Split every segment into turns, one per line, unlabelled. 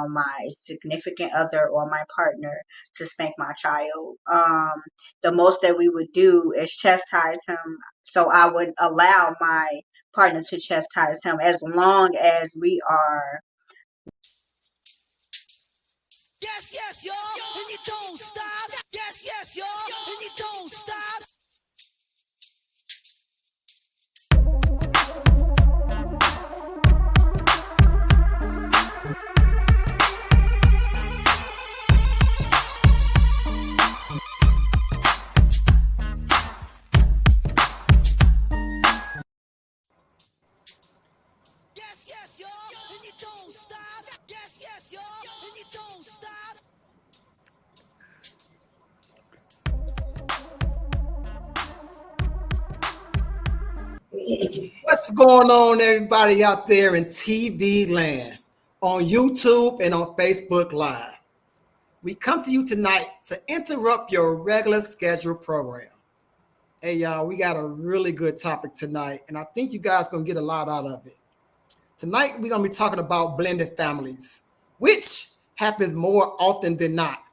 my significant other or my partner to spank my child. The most that we would do is chastise him. So I would allow my partner to chastise him as long as we are.
Yes, yes, y'all, and you don't stop. Yes, yes, y'all, and you don't stop. Yes, yes, y'all, and you don't stop. Yes, yes, y'all, and you don't stop.
What's going on, everybody out there in TV land, on YouTube and on Facebook Live? We come to you tonight to interrupt your regular scheduled program. Hey, y'all, we got a really good topic tonight, and I think you guys gonna get a lot out of it. Tonight, we're gonna be talking about blended families, which happens more often than not.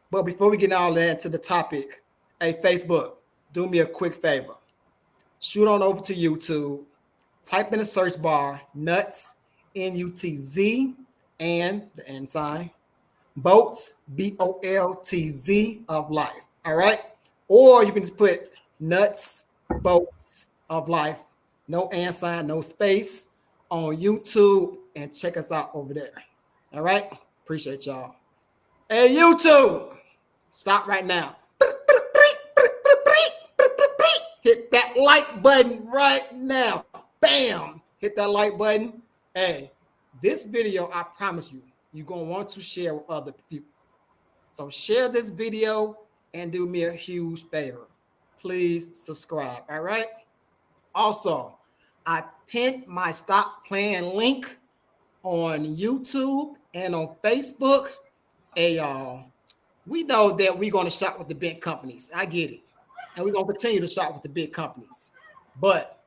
But before we get all that into the topic, hey, Facebook, do me a quick favor. Shoot on over to YouTube. Type in the search bar Nutz, N-U-T-Z, and the N sign, Boltz, B-O-L-T-Z of life. All right. Or you can just put Nutz Boltz of life. No and sign, no space on YouTube, and check us out over there. All right. Appreciate y'all. Hey, YouTube, stop right now. Hit that like button right now. Bam! Hit that like button. Hey, this video, I promise you, you're going to want to share with other people. So share this video and do me a huge favor. Please subscribe, all right? Also, I pinned my Stop Playing link on YouTube and on Facebook. Hey, y'all, we know that we're going to shop with the big companies. I get it. And we're going to continue to shop with the big companies. But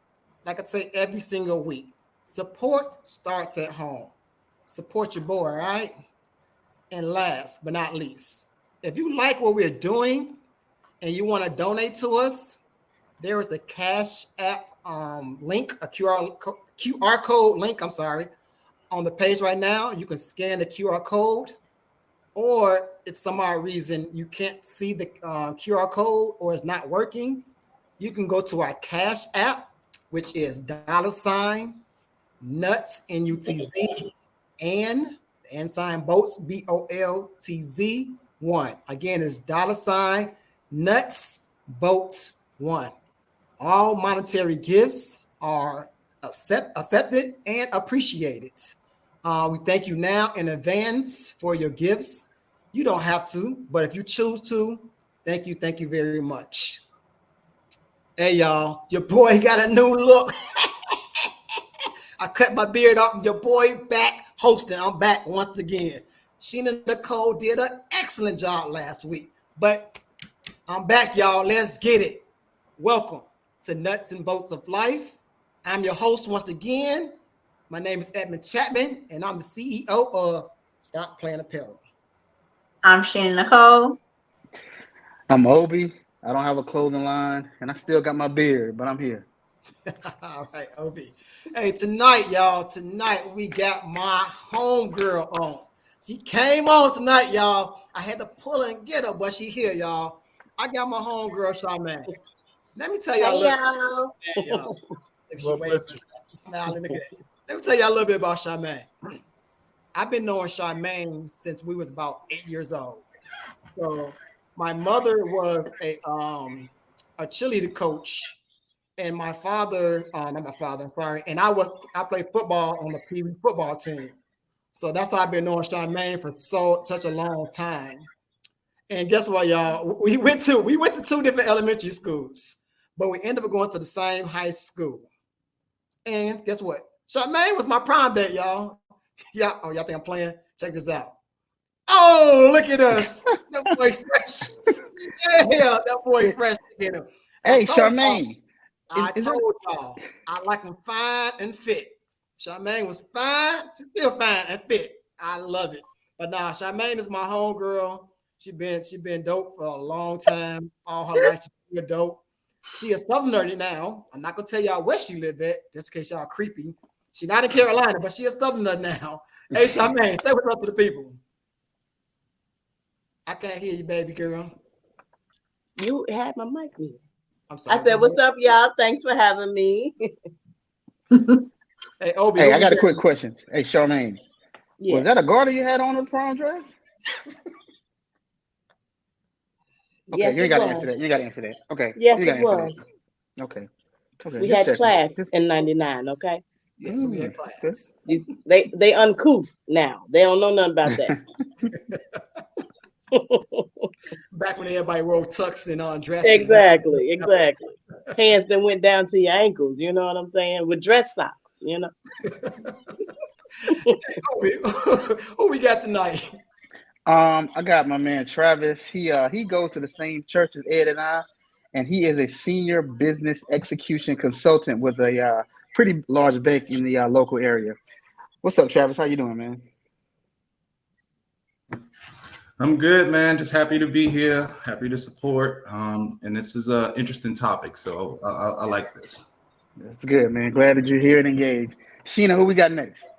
like I say every single week, support starts at home. Support your boy, all right? And last but not least, if you like what we're doing and you want to donate to us, there is a Cash App link, a QR code link, on the page right now. You can scan the QR code, or if some odd reason you can't see the QR code or it's not working, you can go to our Cash App, which is $Nutz, N-U-T-Z, and Boltz, B-O-L-T-Z 1. Again, it's $Nutz Boltz 1. All monetary gifts are accepted and appreciated. We thank you now in advance for your gifts. You don't have to, but if you choose to, thank you very much. Hey, y'all, your boy got a new look. I cut my beard off and your boy back hosting. I'm back once again. Sheena Nicole did an excellent job last week, but I'm back, y'all. Let's get it. Welcome to Nuts and Bolts of Life. I'm your host once again. My name is Edmund Chapman, and I'm the CEO of Stop Play'n Apparel.
I'm Sheena Nicole.
I'm Obi. I don't have a clothing line, and I still got my beard, but I'm here.
All right, Obi. Hey, tonight, y'all, we got my homegirl on. She came on tonight, y'all. I had to pull her and get her, but she here, y'all. I got my homegirl, Charmaine. Let me tell y'all a little bit, if she waving, she's smiling. Look at that. Let me tell y'all a little bit about Charmaine. I've been knowing Charmaine since we was about 8 years old. So my mother was a cheerleader coach, and my father, not my father, I'm sorry, and I played football on the Pee Wee football team. So that's how I've been knowing Charmaine for such a long time. And guess what, y'all? We went to 2 different elementary schools, but we ended up going to the same high school. And guess what? Charmaine was my prom date, y'all. Y'all think I'm playing? Check this out. Oh, look at us. That boy fresh. Yeah, that boy fresh. Look at him.
Hey, Charmaine.
I told y'all, I like him fine and fit. Charmaine was fine, still fine and fit. I love it. But nah, Charmaine is my homegirl. She been dope for a long time. All her life she's been dope. She a southerner now. I'm not gonna tell y'all where she live at, just in case y'all creepy. She not in Carolina, but she a southerner now. Hey Charmaine, say what's up to the people. I can't hear you, baby girl.
You had my mic muted.
I'm
I
sorry.
said, "What's up, y'all? Thanks for having me."
Hey Obi,
Hey,
who
I
we
got a
got?
quick question. Hey, Charmaine, was
Yeah.
that a garter you had on the prom dress? Okay,
Yes,
you ain't
it
got to answer that.
was.
You ain't got to answer that. Okay,
Yes,
you got
it
to answer that.
was.
Okay, okay,
We
just
had
checking.
class
Just,
in '99. Okay.
Yeah, so we had
okay.
class.
They uncouth now. They don't know nothing about that.
Back when everybody wore tux and on dresses.
Exactly. Exactly. Pants that went down to your ankles. You know what I'm saying? With dress socks. You know.
Who we got tonight?
I got my man Travis. He goes to the same church as Ed and he is a senior business execution consultant with a pretty large bank in the local area. What's up, Travis? How you doing, man?
I'm good, man. Just happy to be here. Happy to support. And this is an interesting topic, so I like this.
That's good, man. Glad that you're here and engaged. Sheena, who we got next?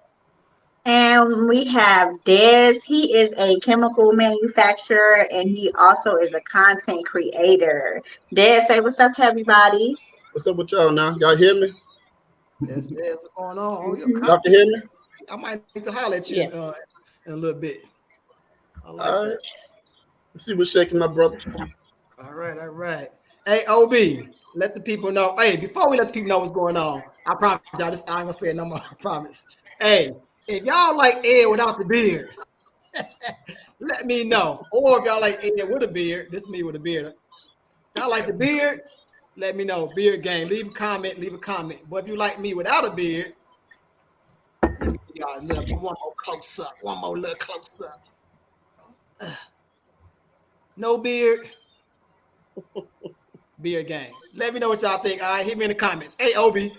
And we have Dez. He is a chemical manufacturer and he also is a content creator. Dez, say what's up to everybody.
What's up with y'all now? Y'all hear me?
That's what's going on. Oh, you're
Y'all can
confident.
hear me?
I might need to holler at you
Yeah.
in a little bit. I like
All right.
that.
Let's see what's shaking, my brother.
All right, all right. Hey, OB, let the people know. Hey, before we let the people know what's going on, I promise y'all this. I ain't gonna say it no more. I promise. Hey, if y'all like Ed without the beard, let me know. Or if y'all like Ed with a beard, this is me with a beard. If y'all like the beard, let me know. Beard gang. Leave a comment. Leave a comment. But if you like me without a beard, let me give y'all a little one more close up. One more little close up. No beard. Beard gang. Let me know what y'all think. All right, hit me in the comments. Hey, Obi.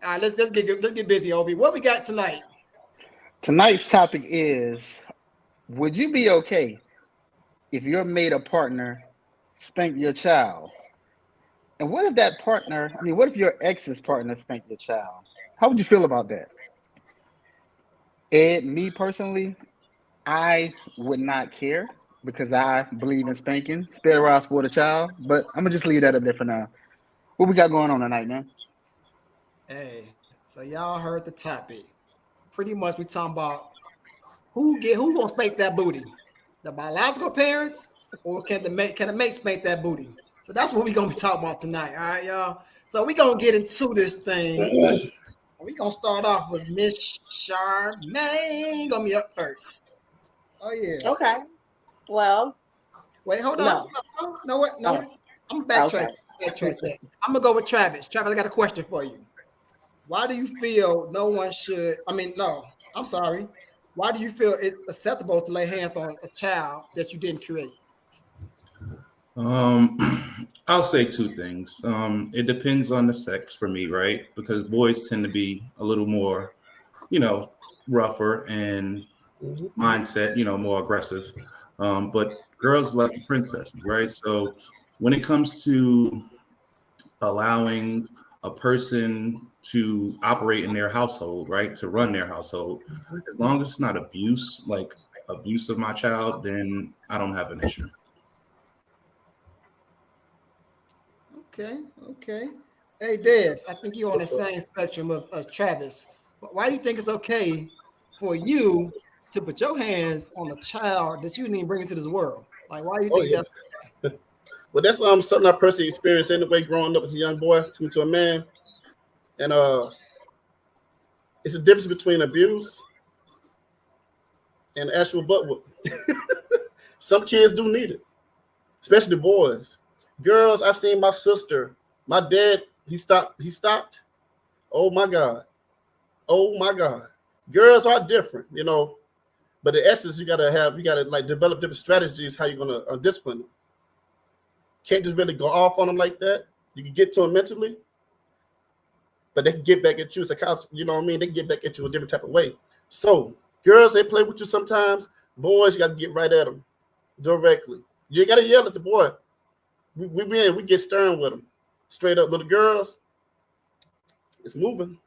All right, let's get busy, Obi. What we got tonight?
Tonight's topic is: would you be okay if your mate or partner spanked your child? And what if that partner? I mean, what if your ex's partner spanked your child? How would you feel about that? Ed, me personally, I would not care because I believe in spanking. Spare the rod, spoil the child. But I'm gonna just leave that up there for now. What we got going on tonight, man?
Hey, so y'all heard the topic. Pretty much we talking about who gonna spank that booty? The biological parents or can the mate spank that booty? So that's what we gonna be talking about tonight. All right, y'all. So we gonna get into this thing. We gonna start off with Miss Charmaine. Gonna be up first. Oh yeah.
Okay. Well,
Wait, hold on.
no.
No, what?
Oh,
No. I'm gonna backtrack.
okay.
Backtrack that. I'm gonna go with Travis. Travis, I got a question for you. Why do you feel no one should? I mean, no. I'm sorry. Why do you feel it's acceptable to lay hands on a child that you didn't create?
I'll say two things. It depends on the sex for me, right? Because boys tend to be a little more, you know, rougher and mindset, more aggressive. But girls like the princesses, right? So when it comes to allowing a person to operate in their household, right? To run their household, as long as it's not abuse, like abuse of my child, then I don't have an issue.
Okay, okay. Hey, Des, I think you're on the
What's up?
same spectrum of Travis. But why do you think it's okay for you to put your hands on a child that you didn't even bring into this world? Like, why do you
Oh
think
yeah.
that?
Well, that's something I personally experienced anyway, growing up as a young boy, coming to a man, and it's a difference between abuse and actual butt whooping. Some kids do need it, especially boys. Girls, I seen my sister, my dad. He stopped. He stopped. Oh my God. Oh my God. Girls are different, But the essence, you gotta like develop different strategies how you're gonna discipline them. Can't just really go off on them like that. You can get to them mentally, but they can get back at you as a couch. You know what I mean? They can get back at you a different type of way. So girls, they play with you sometimes, Boys, you got to get right at them directly. You got to yell at the boy. We get stern with them. Straight up. Little girls, it's moving.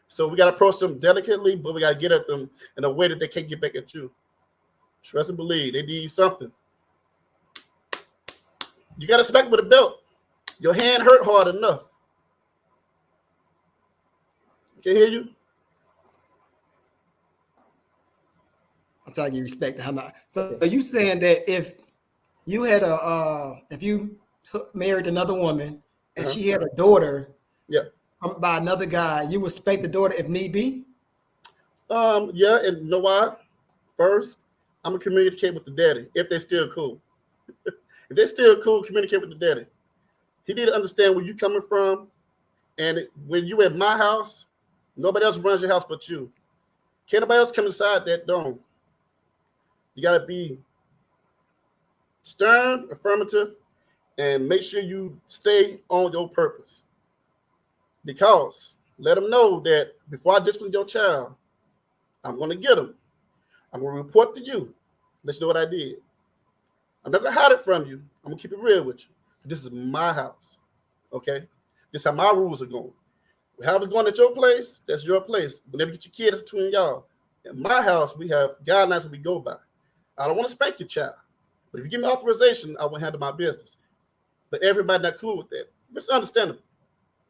So we got to approach them delicately, but we got to get at them in a way that they can't get back at you. Trust and believe. They need something. You got to smack with a belt. Your hand hurt hard enough. Can hear you?
I'm telling you, respect. So are you saying that if you had if you married another woman and she had a daughter,
yeah,
by another guy, you would spank the daughter if need be?
Yeah, and you know why? First, I'm gonna communicate with the daddy if they're still cool. If they're still cool, communicate with the daddy. He need to understand where you coming from, and when you at my house, nobody else runs your house but you. Can't nobody else come inside that dome. You gotta be stern, affirmative, and make sure you stay on your purpose. Because let them know that before I discipline your child, I'm gonna get them. I'm gonna report to you. Let you know what I did. I'm not gonna hide it from you. I'm gonna keep it real with you. This is my house. Okay? This is how my rules are going. However it's going at your place, that's your place. Whenever you get your kids between y'all. In my house, we have guidelines that we go by. I don't want to spank your child. But if you give me authorization, I will handle my business. But everybody not cool with that. It's understandable.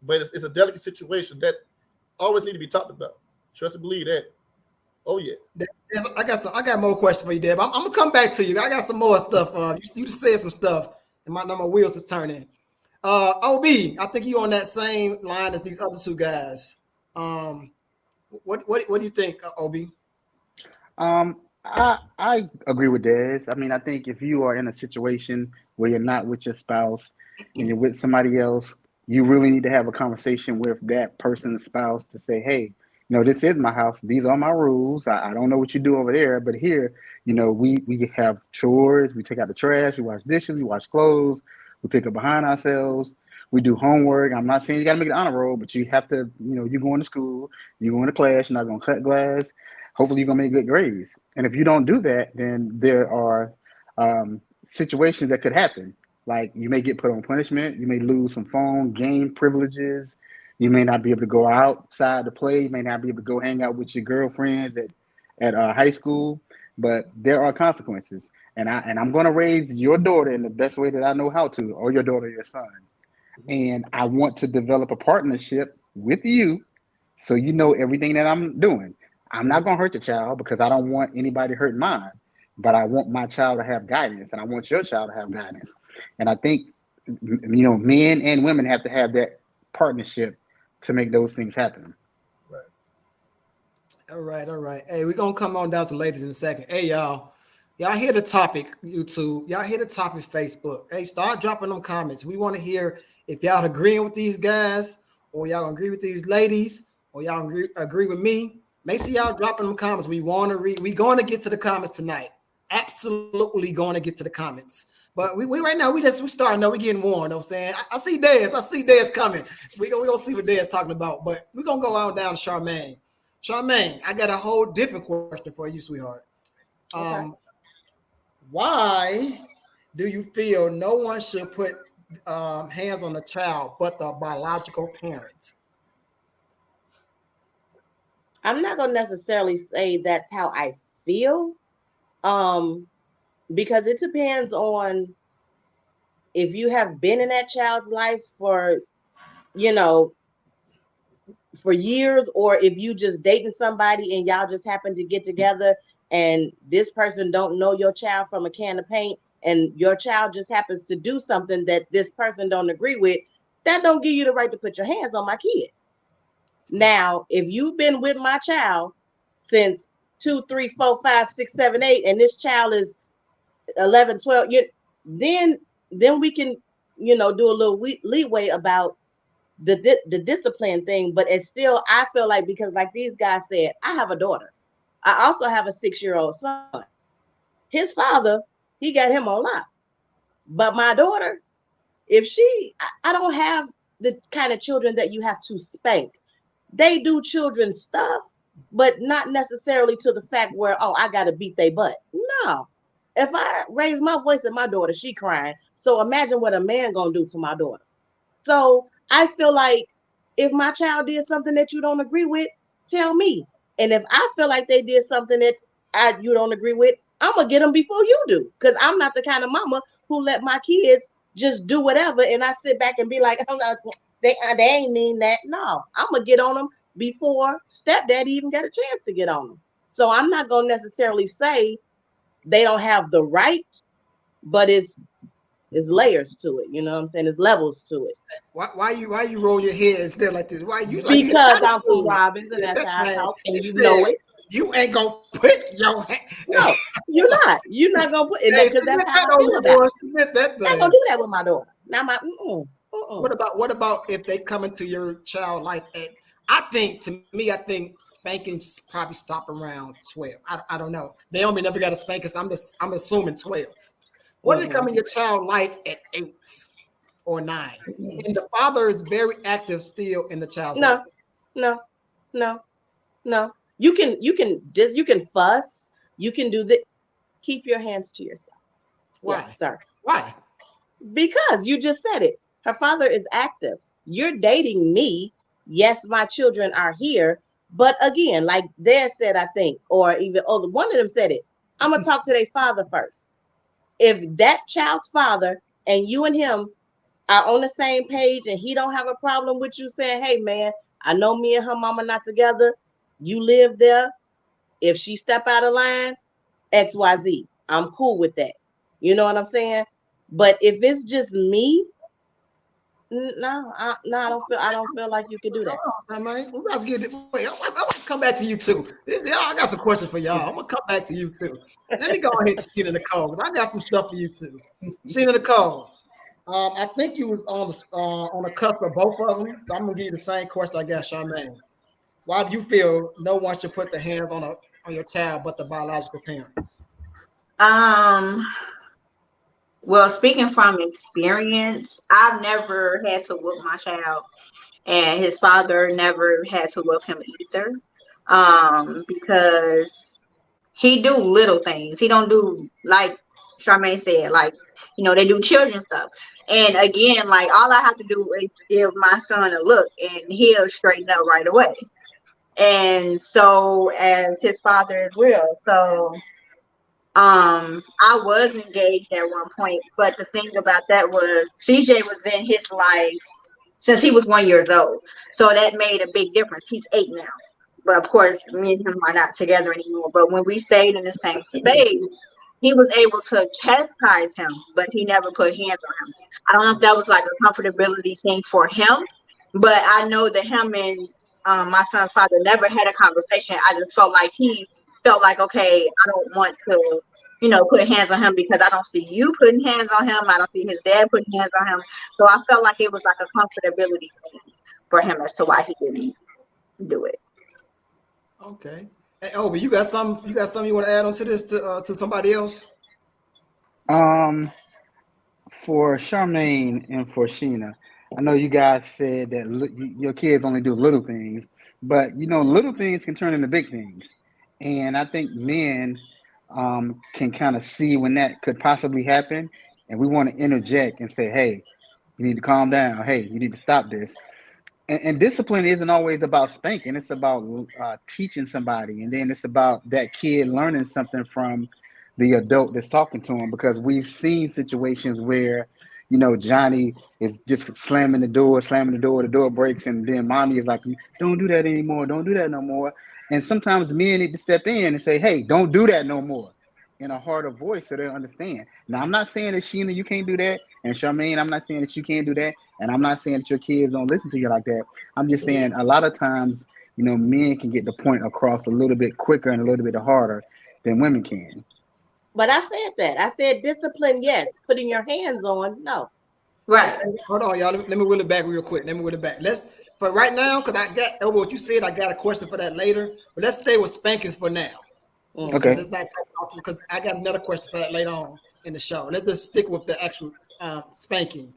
But it's a delicate situation that always need to be talked about. Trust and believe that. Oh yeah.
I got more questions for you, Deb. I'm gonna come back to you. I got some more stuff. You just said some stuff, and my wheels is turning. OB, I think you on that same line as these other two guys. What do you think, OB?
I agree with Dez. I mean, I think if you are in a situation where you're not with your spouse and you're with somebody else, you really need to have a conversation with that person's spouse to say, hey, this is my house. These are my rules. I don't know what you do over there, but here, we have chores. We take out the trash. We wash dishes. We wash clothes. We pick up behind ourselves. We do homework. I'm not saying you got to make it honor roll, but you have to, you're going to school, you're going to class, you're not going to cut glass. Hopefully you're going to make good grades. And if you don't do that, then there are situations that could happen. Like you may get put on punishment. You may lose some phone game privileges. You may not be able to go outside to play. You may not be able to go hang out with your girlfriends at high school. But there are consequences. And I'm going to raise your daughter in the best way that I know how to, or your daughter, or your son. And I want to develop a partnership with you so you know everything that I'm doing. I'm not going to hurt your child because I don't want anybody hurting mine, but I want my child to have guidance and I want your child to have guidance. And I think, men and women have to have that partnership to make those things happen.
Right. All right. Hey, we're going to come on down to ladies in a second. Hey, y'all hear the topic, YouTube. Y'all hear the topic, Facebook. Hey, start dropping them comments. We want to hear if y'all agreeing with these guys or y'all agree with these ladies or y'all agree with me. Make sure y'all dropping them comments. We want to read. We're going to get to the comments tonight. Absolutely going to get to the comments. But we right now, we starting though. We getting warm. You know what I'm saying? I see Dez. I see Dez coming. We gonna see what Dez talking about. But we're going to go on down to Charmaine. Charmaine, I got a whole different question for you, sweetheart.
Okay.
Why do you feel no one should put hands on the child but the biological parents?
I'm not gonna necessarily say that's how I feel, because it depends on if you have been in that child's life for years, or if you just dating somebody and y'all just happen to get together and this person don't know your child from a can of paint and your child just happens to do something that this person don't agree with. That don't give you the right to put your hands on my kid. Now, if you've been with my child since 2, 3, 4, 5, 6, 7, 8, and this child is 11, 12, then we can, do a little leeway about the discipline thing. But it's still, I feel like, because like these guys said, I have a daughter. I also have a 6-year-old son. His father, he got him on lock. But my daughter, I don't have the kind of children that you have to spank. They do children stuff, but not necessarily to the fact where, oh, I got to beat their butt. No. If I raise my voice at my daughter, she crying. So imagine what a man gonna do to my daughter. So I feel like if my child did something that you don't agree with, tell me. And if I feel like they did something that you don't agree with, I'm gonna get them before you do. Because I'm not the kind of mama who let my kids just do whatever, and I sit back and be like, oh, no, they ain't mean that. No, I'm gonna get on them before stepdaddy even got a chance to get on them. So I'm not gonna necessarily say they don't have the right, but it's layers to it. You know what I'm saying? There's levels to it.
Why you roll your head and stare like this? Why you like you
Because I'm from
attitude?
Robbins and that's how I
Man,
talk, and
it
you know
said
it.
you ain't gonna put your hand.
No, you're not. You're not gonna put it
Hey,
because
she
that's
meant
how
that
I
on
feel
the
about
board.
it.
She meant that
I'm not
thing.
gonna do that with my daughter. Now my
What about if they come into your child life at? I think spankings probably stop around 12. I don't know. Naomi never got a spanking. So I'm assuming 12. What if they come in your child life at 8 or 9, and the father is very active still in the child's life?
no, no, no, no. You can fuss. You can do that. Keep your hands to yourself.
Why?
Yes, sir.
Why?
Because you just said it. Her father is active. You're dating me. Yes, my children are here. But again, like Dad said, I think, or even one of them said it. I'm gonna talk to their father first. If that child's father and you and him are on the same page and he don't have a problem with you saying, hey man, I know me and her mama not together. You live there. If she step out of line, XYZ. I'm cool with that. You know what I'm saying? But if it's just me, no, I don't feel like you could do that.
Man, we about to get it. Wait, I'm gonna come back to you too. I got some questions for y'all. I'm gonna come back to you too. Let me go ahead to Sheena Nicole because I got some stuff for you too. Sheena Nicole, I think you was on the cusp of both of them, so I'm gonna give you the same question I got Charmaine. Why do you feel no one should put their hands on your child but the biological parents?
Um, well, speaking from experience, I've never had to whoop my child, and his father never had to whoop him either. Because he do little things. He don't do like Charmaine said, like they do children stuff. And again, like all I have to do is give my son a look, and he'll straighten up right away. And so, as his father as well. So, I was engaged at one point, but the thing about that was CJ was in his life since he was 1 year old. So that made a big difference. He's 8 now. But of course, me and him are not together anymore. But when we stayed in the same space, he was able to chastise him, but he never put hands on him. I don't know if that was like a comfortability thing for him, but I know that him and my son's father never had a conversation. I just felt like he felt like, okay, I don't want to, put hands on him because I don't see you putting hands on him. I don't see his dad putting hands on him. So I felt like it was like a comfortability thing for him as to why he didn't do it.
Okay. Hey, Obi, you got something you want to add on to this to somebody else?
Um, for Charmaine and for Sheena, I know you guys said that your kids only do little things, but little things can turn into big things, and I think men can kind of see when that could possibly happen, and we want to interject and say, "Hey, you need to calm down. Hey, you need to stop this." And discipline isn't always about spanking. It's about teaching somebody, and then it's about that kid learning something from the adult that's talking to him. Because we've seen situations where, Johnny is just slamming the door breaks, and then mommy is like, "Don't do that anymore. Don't do that no more." And sometimes men need to step in and say, "Hey, don't do that no more," in a harder voice so they understand. Now, I'm not saying that Sheena, you can't do that, and Charmaine, I'm not saying that you can't do that. And I'm not saying that your kids don't listen to you like that. I'm just saying a lot of times, men can get the point across a little bit quicker and a little bit harder than women can.
But I said that. I said discipline, yes. Putting your hands on, no.
Right.
Hold on, y'all. Let me wheel it back real quick. Let me wheel it back. Let's for right now, because I got what you said. I got a question for that later. But let's stay with spankings for now.
Okay.
Let's not talk about because I got another question for that later on in the show. Let's just stick with the actual spanking.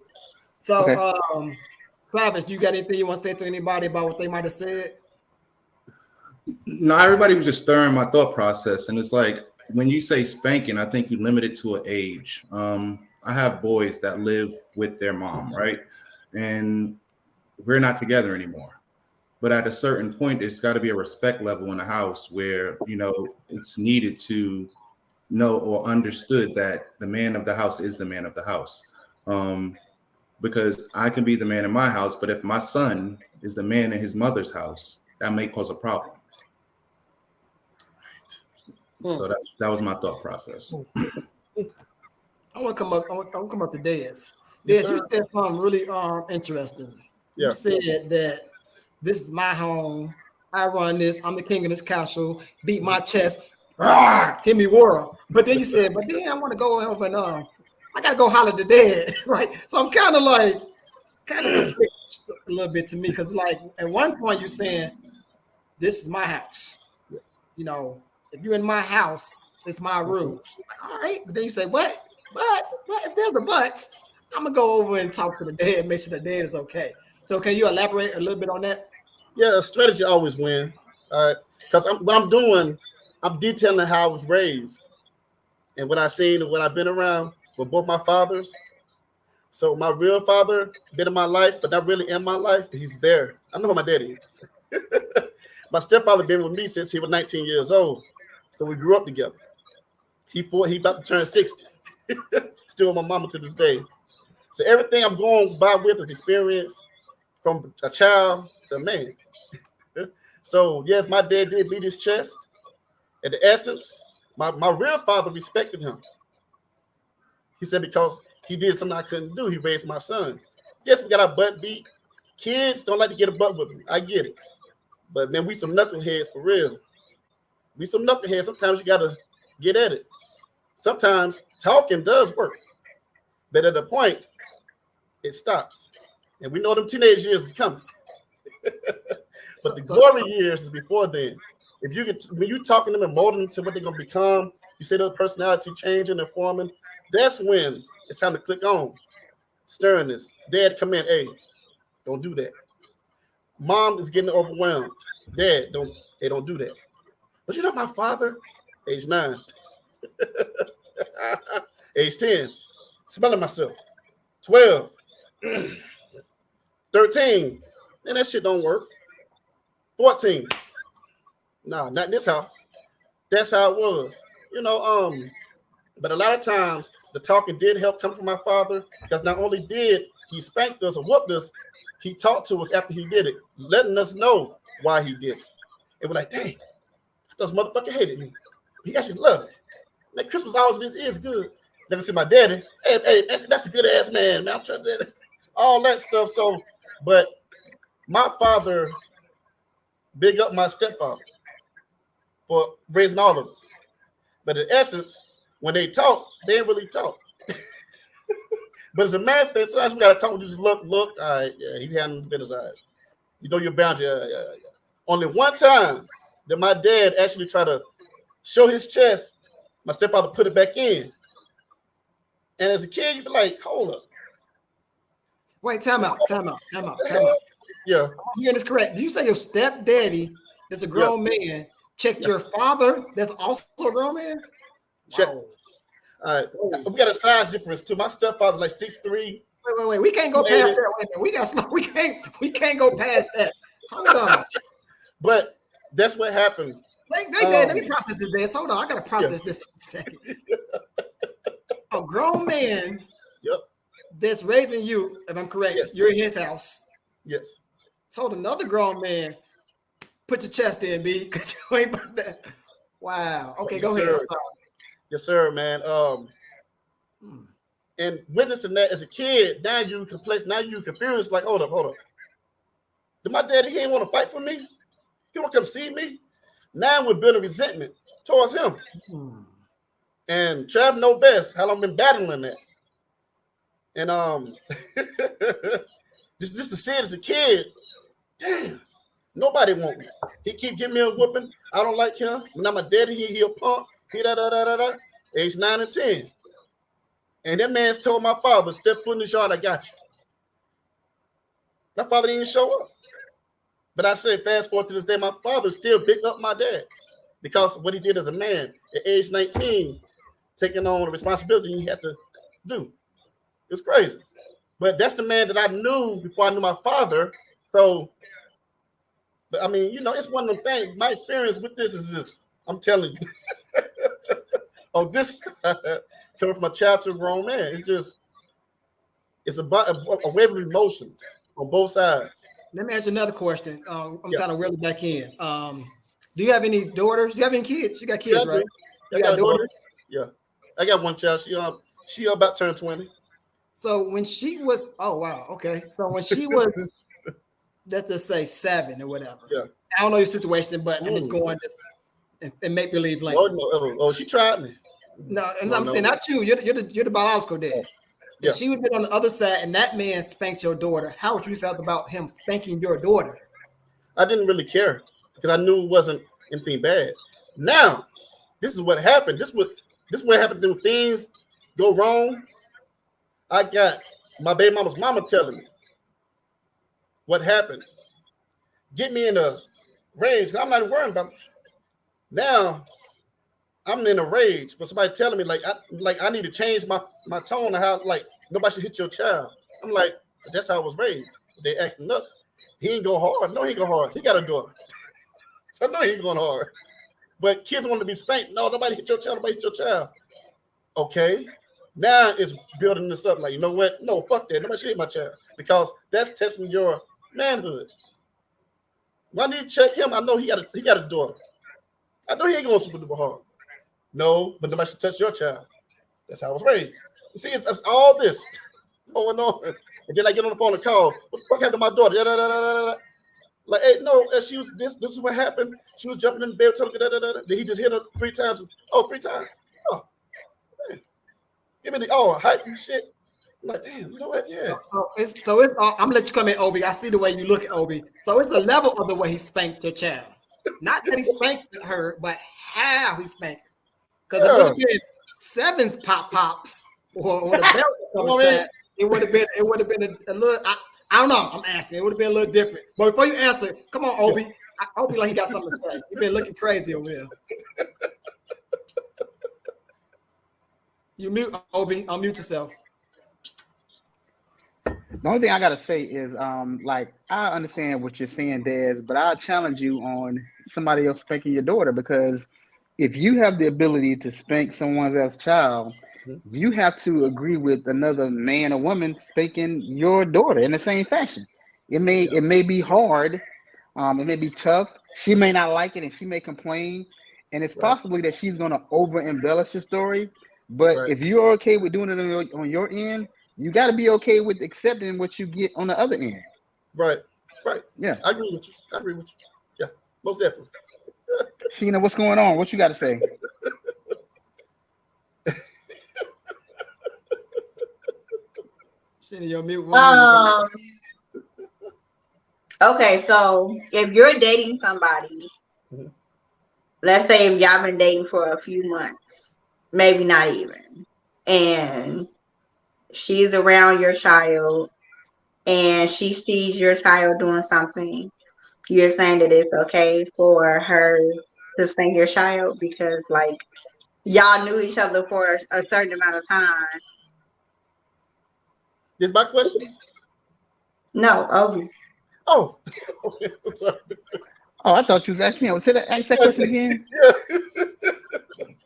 So,
Okay.
Travis, do you got anything you want to say to anybody about what they might have said?
No, everybody was just stirring my thought process, and it's like when you say spanking, I think you limit it to an age. I have boys that live with their mom, right, and we're not together anymore. But at a certain point, it's got to be a respect level in the house where it's needed to know or understood that the man of the house is the man of the house. Um, because I can be the man in my house, but if my son is the man in his mother's house, that may cause a problem. So that was my thought process.
I want to come up. I want to come up to Dez.
Yes,
Dez, you
sir.
said something really interesting. You
Yeah.
said that this is my home. I run this. I'm the king of this castle. Beat my chest. Rawr, give me world. But then you said, but then I want to go over and I gotta go holler the dead, right? So I'm kind of like, it's kind of conflicted a little bit to me because like at one point you're saying, this is my house. You know, if you're in my house, it's my rules. Like, all right, but then you say, what? But if there's a but, I'm gonna go over and talk to the dead, make sure the dead is okay. So can you elaborate a little bit on that?
Yeah, strategy always win. All right. Because what I'm doing, I'm detailing how I was raised and what I seen and what I've been around with both my fathers. So my real father been in my life, but not really in my life. He's there. I know who my daddy is. My stepfather been with me since he was 19 years old. So we grew up together. He about to turn 60. Still with my mama to this day. So everything I'm going by with is experience from a child to a man. So yes, my dad did beat his chest. In the essence, my real father respected him. He said because he did something I couldn't do, he raised my sons. Yes, we got our butt beat. Kids don't like to get a butt with me. I get it. But man, we some knuckleheads for real. We some knuckleheads. Sometimes you gotta get at it. Sometimes talking does work. But at a point, it stops. And we know them teenage years is coming. But the glory years is before then. If you get when you talking to them and molding them to what they're gonna become, you see their personality changing and forming. That's when it's time to click on. Stirring this. Dad, come in. Hey, don't do that. Mom is getting overwhelmed. Dad, don't do that. But you know my father, age 9, age 10, smelling myself. 12, 13. Man, that shit don't work. 14. Nah, not in this house. That's how it was. But a lot of times the talking did help come from my father because not only did he spanked us or whooped us, he talked to us after he did it, letting us know why he did it. And we're like, dang, those motherfucker hated me. He actually loved it. Man, Christmas always is good. Never see my daddy. Hey, that's a good ass man. I'm trying to all that stuff. So, but my father big up my stepfather for raising all of us. But in essence, when they talk, they ain't really talk. But as a man thing, sometimes we gotta talk with this look. All right, yeah, he handling the business. All right. You know your boundary. Yeah. Only one time that my dad actually tried to show his chest, my stepfather put it back in. And as a kid, you'd be like, hold up.
Wait, time out.
Yeah.
You hear this correct? Do you say your stepdaddy that's a grown man checked your father that's also a grown man?
Check.
Wow.
All right. We got a size difference too. My stepfather's like 6'3".
Wait. We can't go past that. We can't go past that. Hold on.
But that's what happened.
Let me process this, man. Hold on. I gotta process this for a second. A grown man that's raising you, if I'm correct, you're in his house.
Yes.
Told another grown man, put your chest in, B, because you ain't about that. Wow. Okay, go ahead.
Yes, sir, man. And witnessing that as a kid, now you confused, like, hold up. Did my daddy, he ain't want to fight for me? He want to come see me? Now we're building resentment towards him. And Trav know best how long I've been battling that. And just to see it as a kid, damn, nobody want me. He keep giving me a whooping. I don't like him. Now my daddy, he a punk. He da. Age 9 and 10. And that man's told my father, step foot in the yard, I got you. My father didn't even show up. But I say, fast forward to this day, my father still big up my dad because of what he did as a man at age 19, taking on the responsibility he had to do. It's crazy. But that's the man that I knew before I knew my father. So, but I mean, it's one of them things. My experience with this is this. I'm telling you. Oh, this coming from a child to a grown man. It's about a wave of emotions on both sides.
Let me ask you another question. I'm
Yeah.
trying to reel it back in. Do you have any daughters? Do you have any kids? You got kids,
Yeah, I
right?
do.
You
I got
got
a daughter.
daughters?
Yeah. I got one child. She about turned 20.
So when she was, oh wow, okay. So when she was, let's just say 7 or whatever.
Yeah.
I don't know your situation, but I'm just going and make believe like.
Oh, she tried me.
No, and I'm saying not you. You're the biological dad.
Yeah.
If she would be on the other side and that man spanked your daughter, how would you felt about him spanking your daughter?
I didn't really care because I knew it wasn't anything bad. Now, this is what happened. This is what happened when things go wrong. I got my baby mama's mama telling me what happened. Get me in a rage. I'm not even worrying about it. Now I'm in a rage for somebody telling me like I need to change my tone of how like nobody should hit your child. I'm like, that's how I was raised. They acting up. He ain't go hard. No, he ain't go hard. He got a daughter. So no, he ain't going hard. But kids want to be spanked. No, nobody hit your child. Nobody hit your child. Okay. Now it's building this up. Like, you know what? No, fuck that. Nobody should hit my child. Because that's testing your manhood. When I need to check him, I know he got a daughter. I know he ain't going super duper hard. No, but nobody should touch your child. That's how I was raised. You see, it's all this going on. And then I get on the phone and call. What the fuck happened to my daughter? Da, da, da, da, da. Like, hey, no, she was this is what happened. She was jumping in the bed, telling da, da, da, da. Then he just hit her 3 times. Oh, 3 times. Oh, man. Give me the hype and shit. I'm like, damn, you know what? Yeah.
So it's I'm gonna let you come in, Obi. I see the way you look at Obi. So it's a level of the way he spanked your child. Not that he spanked her, but how he spanked her. Because it would have been 7's pops or the belt coming time. It would have been a little. I don't know. I'm asking. It would have been a little different. But before you answer, come on, Obi. Obi, like he got something to say. You've been looking crazy over here. You mute, Obi. Unmute yourself.
The only thing I gotta say is, like, I understand what you're saying, Des, but I challenge you on somebody else spanking your daughter, because if you have the ability to spank someone else's child, you have to agree with another man or woman spanking your daughter in the same fashion. It may be hard, it may be tough. She may not like it, and she may complain, and it's possibly that she's gonna over embellish the story. But if you're okay with doing it on your end, you got to be okay with accepting what you get on the other end.
Right.
Yeah.
I agree with you. Yeah, most definitely.
Sheena, what's going on? What you got to say?
Sheena, you're mute.
Okay, so if you're dating somebody, let's say if y'all been dating for a few months, maybe not even, and she's around your child and she sees your child doing something, you're saying that it's okay for her to spank your child because, like, y'all knew each other for a certain amount of time.
Is my question?
No, Obi.
Oh, okay. I'm sorry.
Oh, I thought you was asking. Ask that question again.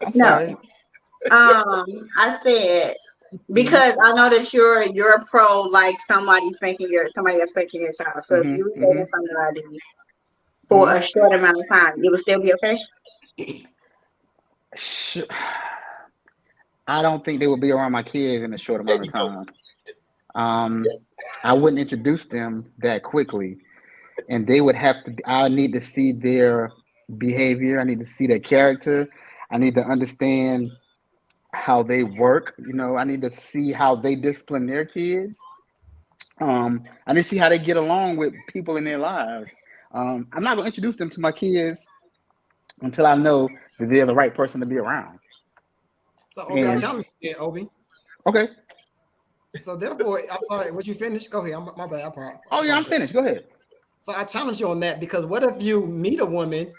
I'm
No.
sorry.
I said because I know that you're pro like somebody else spanking your child. So if you were dating somebody for a short amount of time, it would still be okay.
I don't think they would be around my kids in a short amount of time. I wouldn't introduce them that quickly, and they would have to. I need to see their behavior. I need to see their character. I need to understand how they work. I need to see how they discipline their kids. I need to see how they get along with people in their lives. I'm not going to introduce them to my kids until I know that they're the right person to be around.
So, Obi, I'll challenge you, Obi.
Okay.
So, therefore, I'm sorry, was you finished? Go ahead. My bad.
Oh, yeah, I'm finished. Go ahead.
So I challenge you on that, because what if you meet a woman,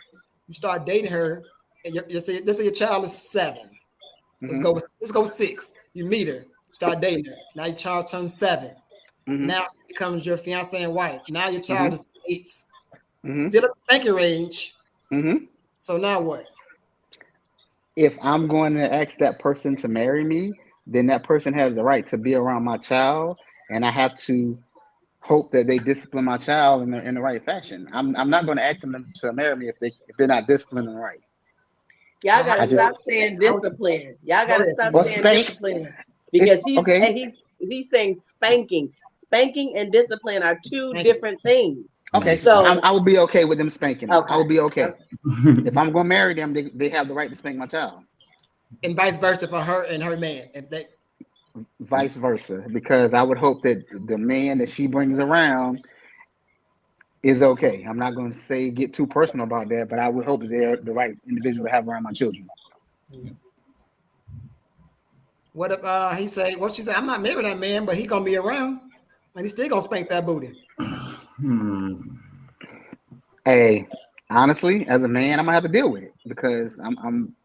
you start dating her, and let's say your child is 7. Let's
Mm-hmm.
go. Let's go 6. You meet her, start dating her. Now your child turns 7.
Mm-hmm.
Now she becomes your fiance and wife. Now your child
Mm-hmm.
is 8.
Mm-hmm.
Still at the spanking range.
Mm-hmm.
So now what?
If I'm going to ask that person to marry me, then that person has the right to be around my child, and I have to hope that they discipline my child in the right fashion. I'm not going to ask them to marry me if they're not disciplining right.
Y'all
But how
gotta
I just
stop saying discipline. Y'all
go
gotta
ahead,
stop
or
saying
spank.
discipline
It's
because
okay.
he's saying spanking. Spanking and discipline are two
Thank you.
different things.
Okay,
So
I will be okay with them spanking them. I
okay,
will be okay.
okay.
If I'm going to marry them, they have the right to spank my child.
And vice versa for her and her man. If they,
Vice versa, because I would hope that the man that she brings around is okay. I'm not going to say get too personal about that, but I would hope that they're the right individual to have around my children.
what if he say, well, she said, I'm not married to that man, but he gonna be around, and he still gonna spank that booty.
Hey, honestly, as a man, I'm gonna have to deal with it because I'm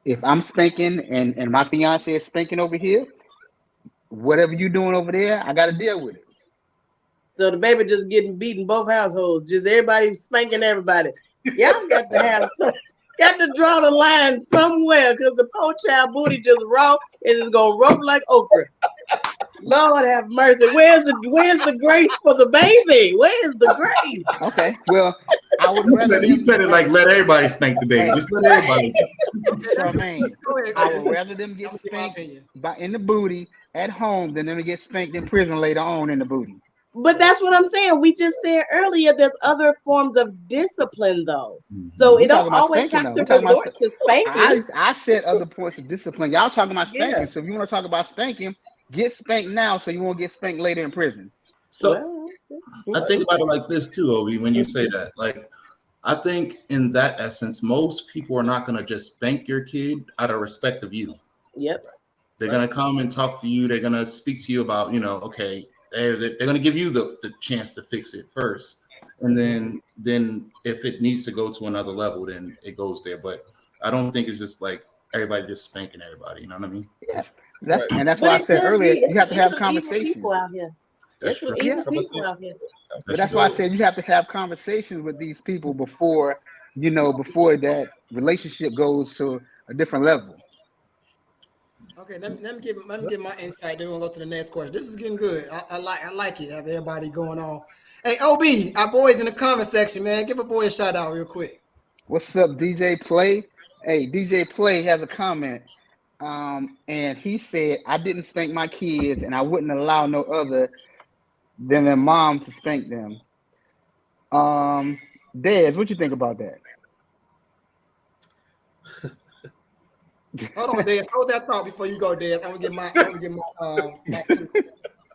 if I'm spanking and my fiance is spanking over here, whatever you doing over there, I got to deal with it.
So the baby just getting beaten both households. Just everybody spanking everybody. Y'all got to have some. Got to draw the line somewhere because the poor child booty just raw and it's gonna rope like okra. Lord have mercy. Where's the grace for the baby? Where's the grace?
Okay, well, I would
He
rather
said, he
them.
said it like, let everybody spank the baby.
Hey,
Just let everybody.
Charmaine,
Go ahead.
I would rather them
I'm
get
gonna give my
spanked
opinion.
in the booty at home than them to get spanked in prison later on in the booty.
But that's what I'm saying. We just said earlier there's other forms of discipline though. So
We
it don't
talking about
always
spanking
have
though.
to
We talking about.
resort to spanking.
I said other points of discipline. Y'all talking about
Yeah.
spanking. So if you want to talk about spanking, get spanked now so you won't get spanked later in prison.
So
Well,
I think about it like this too, Obi, when you say that. Like, I think in that essence, most people are not going to just spank your kid out of respect of you.
yep.
They're going to come and talk to you. They're going to speak to you about, okay, they're going to give you the chance to fix it first. And then if it needs to go to another level, then it goes there. But I don't think it's just like everybody just spanking everybody. You know what I mean?
Yeah,
Right.
that's
But
why I
it
said
could
earlier
be
you have to
it's
have
some evil people
conversations.
out here.
That's
There's some
true.
evil
Conversation.
people out here.
But
That's
that's why I
true.
said you have to have conversations with these people before before that relationship goes to a different level.
Okay, let me give my insight. Then we'll go to the next question. This is getting good. I like it. Have everybody going on. Hey, OB, our boys in the comment section, man. Give a boy a shout out real quick.
What's up, DJ Play? Hey, DJ Play has a comment. And he said, I didn't spank my kids and I wouldn't allow no other than their mom to spank them. Dez, what you think about that?
Hold on, Dez. Hold that thought before you go, Dez. I'm gonna get my 2 cents.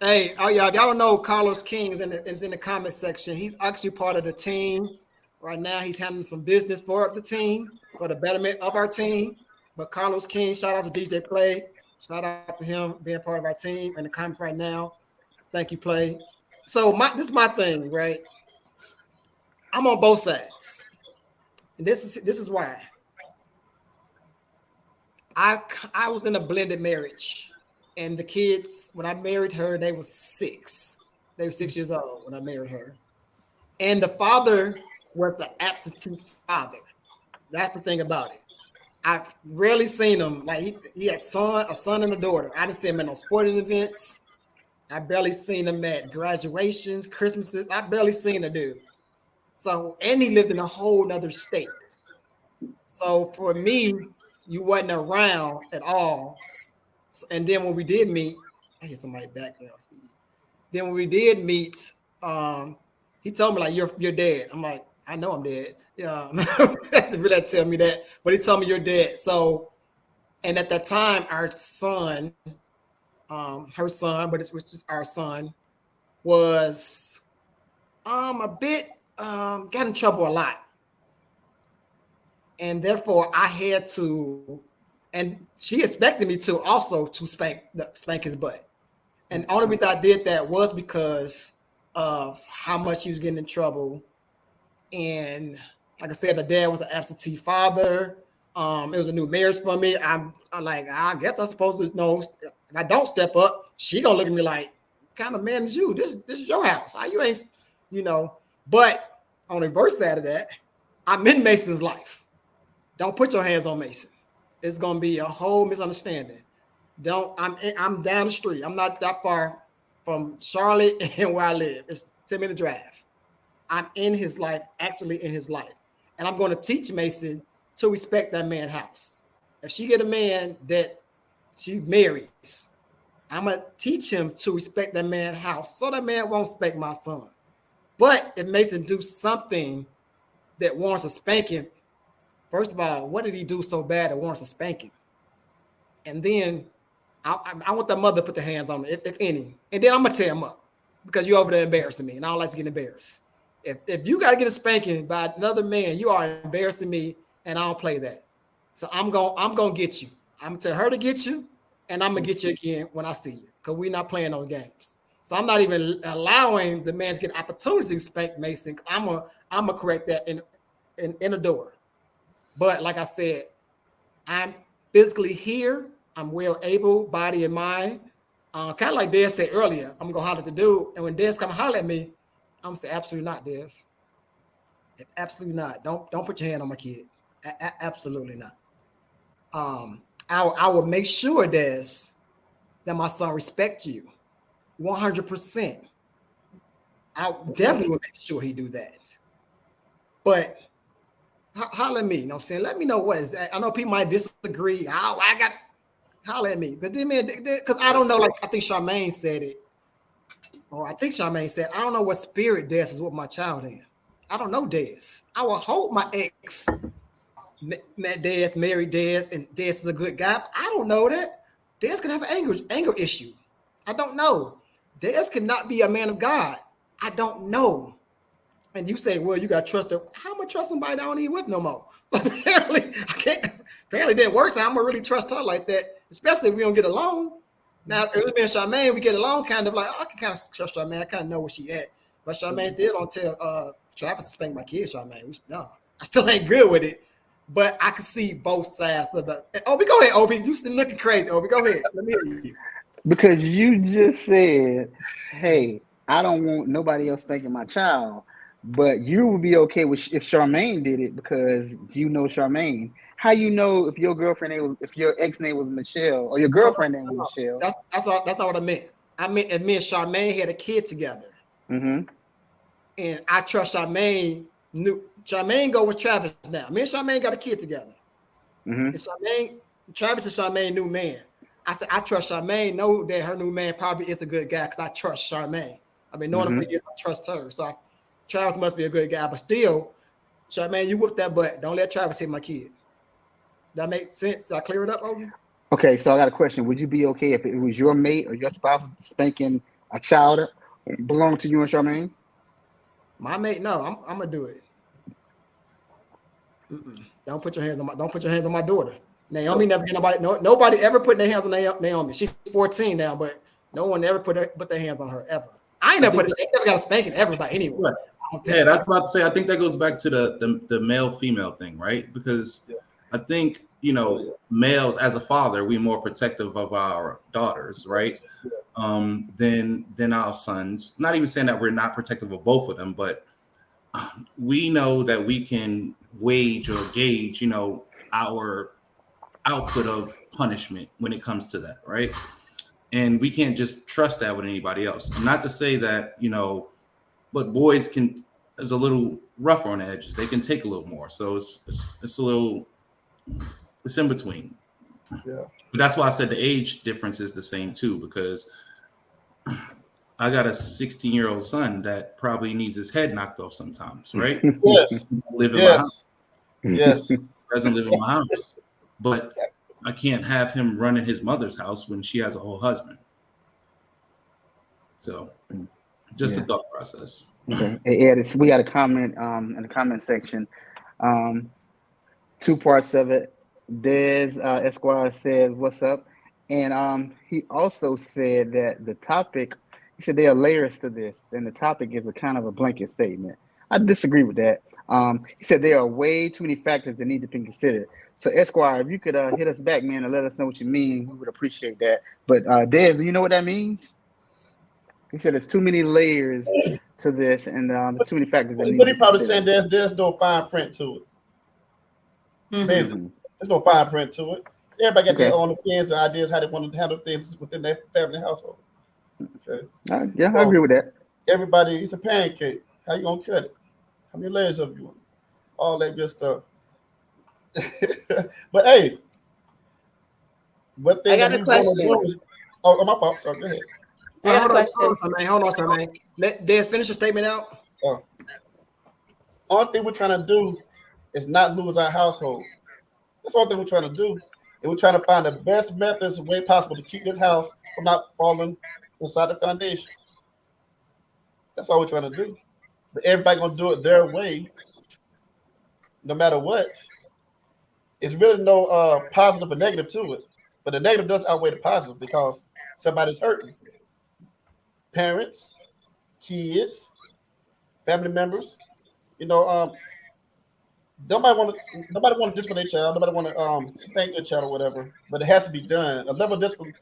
Hey, oh yeah, if y'all don't know, Carlos King is in the comment section. He's actually part of the team. Right now, he's handling some business for the team, for the betterment of our team. But Carlos King, shout out to DJ Play. Shout out to him being part of our team in the comments right now. Thank you, Play. So this is my thing, right? I'm on both sides. And this is why. I was in a blended marriage. And the kids, when I married her, they were 6. They were 6 years old when I married her. And the father was an absentee father. That's the thing about it. I've rarely seen him. Like he had a son and a daughter. I didn't see him at no sporting events. I barely seen him at graduations, Christmases. I barely seen the dude. So, and he lived in a whole nother state. So for me, you wasn't around at all. And then when we did meet, I hear somebody back there. Then when we did meet, he told me like you're dead. I'm like, I know I'm dead. Yeah, to really tell me that, but he told me you're dead. So, and at that time, our son, her son, which is our son, was a bit got in trouble a lot, and therefore I had to, and she expected me to also to spank his butt. And the only reason I did that was because of how much he was getting in trouble. And like I said, the dad was an absentee father. It was a new marriage for me. I'm like, I guess I'm supposed to know if I don't step up, she gonna look at me like, what kind of man is you? This is your house. How you ain't, you know. But on the reverse side of that, I'm in Mason's life. Don't put your hands on Mason. It's gonna be a whole misunderstanding. I'm down the street. I'm not that far from Charlotte and where I live. It's a 10-minute drive. I'm in his life, actually in his life. And I'm going to teach Mason to respect that man's house. If she get a man that she marries, I'm going to teach him to respect that man's house so that man won't spank my son. But if Mason do something that warrants a spanking, first of all, what did he do so bad that warrants a spanking? And then I want the mother to put the hands on me, if any. And then I'm going to tear him up because you're over there embarrassing me, and I don't like to get embarrassed. If you got to get a spanking by another man, you are embarrassing me, and I don't play that. So I'm gonna get you. I'm gonna tell her to get you, and I'm gonna get you again when I see you, because we're not playing those games. So I'm not even allowing the man to get opportunity to spank Mason. I'm gonna correct that in the door. But like I said, I'm physically here. I'm well able, body and mind. Kind of like Des said earlier, I'm gonna holler at the dude, and when Des come holler at me, I'm gonna say absolutely not, Des. Absolutely not. Don't put your hand on my kid. Absolutely not. I will make sure, Des, that my son respect you 100%. I definitely will make sure he do that. But holler at me, you know what I'm saying? Let me know what is that. I know people might disagree. I got holler at me. But then, man, because I don't know, like I think Charmaine said it. Or I think Charmaine said, I don't know what spirit Des is with my child in. I don't know Des. I will hope my ex met Des, married Des, and Des is a good guy. I don't know that. Des could have an anger issue. I don't know. Des cannot be a man of God. I don't know. And you say, well, you got to trust her. How am I trust somebody that I don't even with no more? Apparently, I can't. Apparently, it didn't work. So I'm gonna really trust her like that, especially if we don't get along. Now, if it was Charmaine, we get along kind of like, I can kind of trust Charmaine. I kind of know where she at. But Charmaine still don't tell Travis to spank my kids, Charmaine. No, I still ain't good with it. But I can see both sides of the. Obi, go ahead, Obi. You still looking crazy, Obi. Go ahead. Let me hear you.
Because you just said, hey, I don't want nobody else spanking my child. But you would be okay with if Charmaine did it because you know Charmaine. How you know if your girlfriend name was, if your ex name was Michelle or your girlfriend name was Michelle?
That's not what I meant. I meant me and Charmaine had a kid together.
Mm-hmm.
And I trust Charmaine. Charmaine go with Travis now. Me and Charmaine got a kid together.
Mm-hmm.
Travis and Charmaine new man. I said I trust Charmaine. Know that her new man probably is a good guy because I trust Charmaine. I've been knowing her for years. I trust her. So Travis must be a good guy. But still, Charmaine, you whoop that butt. Don't let Travis hit my kid. That makes sense. I clear it up, Obi?
Okay, so I got a question. Would you be okay if it was your mate or your spouse spanking a child that belonged to you and Charmaine?
My mate, no. I'm gonna do it. Don't put your hands on my daughter. Naomi never get nobody. Nobody ever put their hands on Naomi. She's 14 now, but no one ever put their hands on her ever. I ain't never got a spanking everybody anyway.
Yeah, that's about to say. I think that goes back to the male female thing, right? Because I think males as a father, we're more protective of our daughters, right? Than our sons. Not even saying that we're not protective of both of them, but we know that we can wage or gauge, our output of punishment when it comes to that, right? And we can't just trust that with anybody else. And not to say that, but boys is a little rougher on the edges. They can take a little more. So it's a little, it's in between.
Yeah.
But that's why I said the age difference is the same too, because I got a 16-year-old son that probably needs his head knocked off sometimes, right?
Yes.
Live in my house.
Yes.
Doesn't live in my house. But I can't have him running his mother's house when she has a whole husband. So just the thought process.
Okay. Hey, Ed, we got a comment in the comment section. 2 parts of it. Des Esquire says, what's up? And he also said that the topic He said there are layers to this. Then the topic is a kind of a blanket statement. I disagree with that. He said there are way too many factors that need to be considered. So Esquire, if you could hit us back, man, and let us know what you mean, we would appreciate that. But Dez, do you know what that means? He said there's too many layers to this, and there's too many factors that need to
But he
be
probably saying
considered.
there's no fine print to it.
Mhm.
Basically,
Mhm.
there's no fine print to it. Everybody got their
Okay.
own opinions and ideas how they want to handle things within their family household. Okay,
Yeah, I
so
agree with that.
everybody, it's a pancake. How you gonna cut it? How many layers of you want? All that good stuff. But hey, one
I
thing that
got a
we want to
question.
do is, oh, my fault. Sorry, go ahead.
I got a question.
Hold on, Charmaine. Let Des finish your statement out.
Only thing we're trying to do is not lose our household. That's the only thing we're trying to do. And we're trying to find the best methods and way possible to keep this house from not falling inside the foundation. That's all we're trying to do. But everybody gonna do it their way, no matter what. It's really no positive or negative to it. But the negative does outweigh the positive because somebody's hurting. Parents, kids, family members. You know, nobody want to discipline their child. Nobody want to spank their child or whatever. But it has to be done. A level of discipline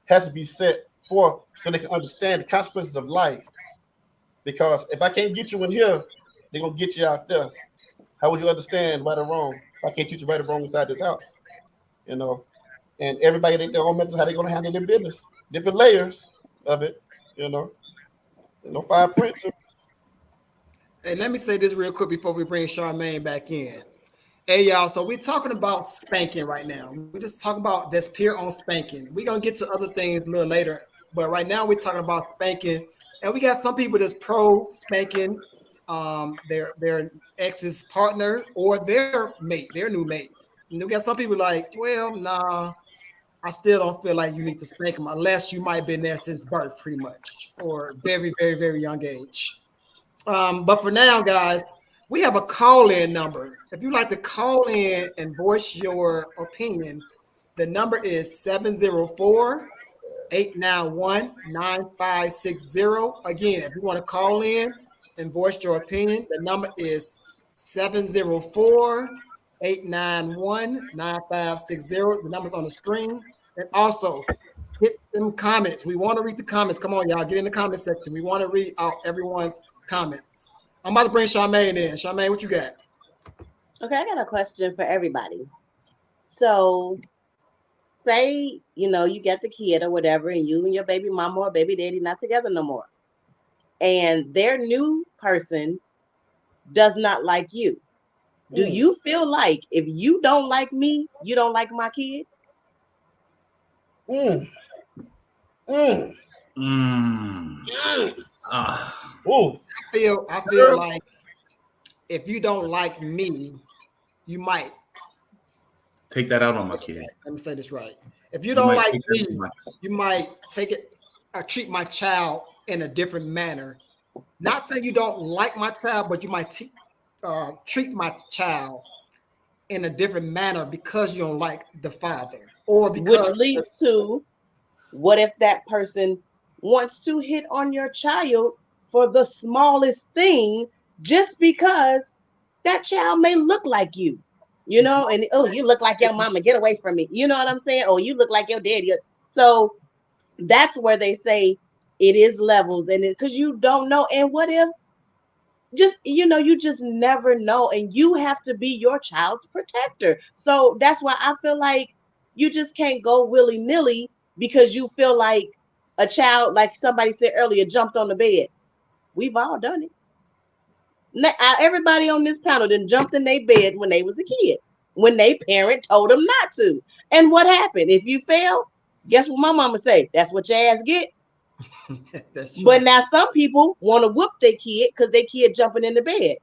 has to be set forth so they can understand the consequences of life. Because if I can't get you in here, they're gonna get you out there. How would you understand right or wrong? If I can't teach you right or wrong inside this house, you know. And everybody their own methods how they're gonna handle their business. Different layers of it, you know. No fine print.
And let me say this real quick before we bring Charmaine back in. Hey y'all, so we're talking about spanking right now. We're just talking about this peer on spanking. We're gonna get to other things a little later, but right now we're talking about spanking, and we got some people that's pro spanking their ex's partner or their mate, their new mate. And we got some people like, well, nah, I still don't feel like you need to spank them unless you might have been there since birth, pretty much, or very, very, very young age. But for now, guys, we have a call-in number. If you'd like to call in and voice your opinion, the number is 704-891-9560. Again, if you want to call in and voice your opinion, the number is 704-891-9560. The number's on the screen. And also, hit them comments. We want to read the comments. Come on, y'all. Get in the comment section. We want to read out everyone's comments. I'm about to bring Charmaine in. Charmaine, what you got?
Okay, I got a question for everybody. So, say, you get the kid or whatever, and you and your baby mama or baby daddy not together no more. And their new person does not like you. Do you feel like if you don't like me, you don't like my kid?
I feel like if you don't like me, you might
take that out on my kid.
Let me say this right. If you don't like me, you might take it or treat my child in a different manner. Not saying you don't like my child, but you might treat my child in a different manner because you don't like the father, or because
which leads to, what if that person wants to hit on your child for the smallest thing just because that child may look like you, and oh, you look like your mama, get away from me, you know what I'm saying? Oh, you look like your daddy. So that's where they say it is levels, and because you don't know. And what if you just never know, and you have to be your child's protector. So that's why I feel like you just can't go willy-nilly because you feel like a child, like somebody said earlier, jumped on the bed. We've all done it. Everybody on this panel done jumped in their bed when they was a kid, when their parent told them not to. And what happened? If you fail, guess what my mama say? That's what your ass get.
That's true.
But now some people want to whoop their kid because their kid jumping in the bed.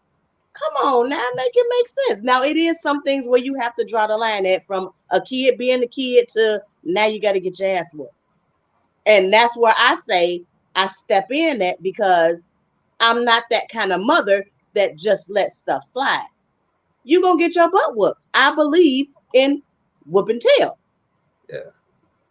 Come on now, make it make sense. Now it is some things where you have to draw the line at, from a kid being a kid to now you got to get your ass whooped. And that's where I say I step in at, because I'm not that kind of mother that just lets stuff slide. You're going to get your butt whooped. I believe in whoop and tail.
Yeah.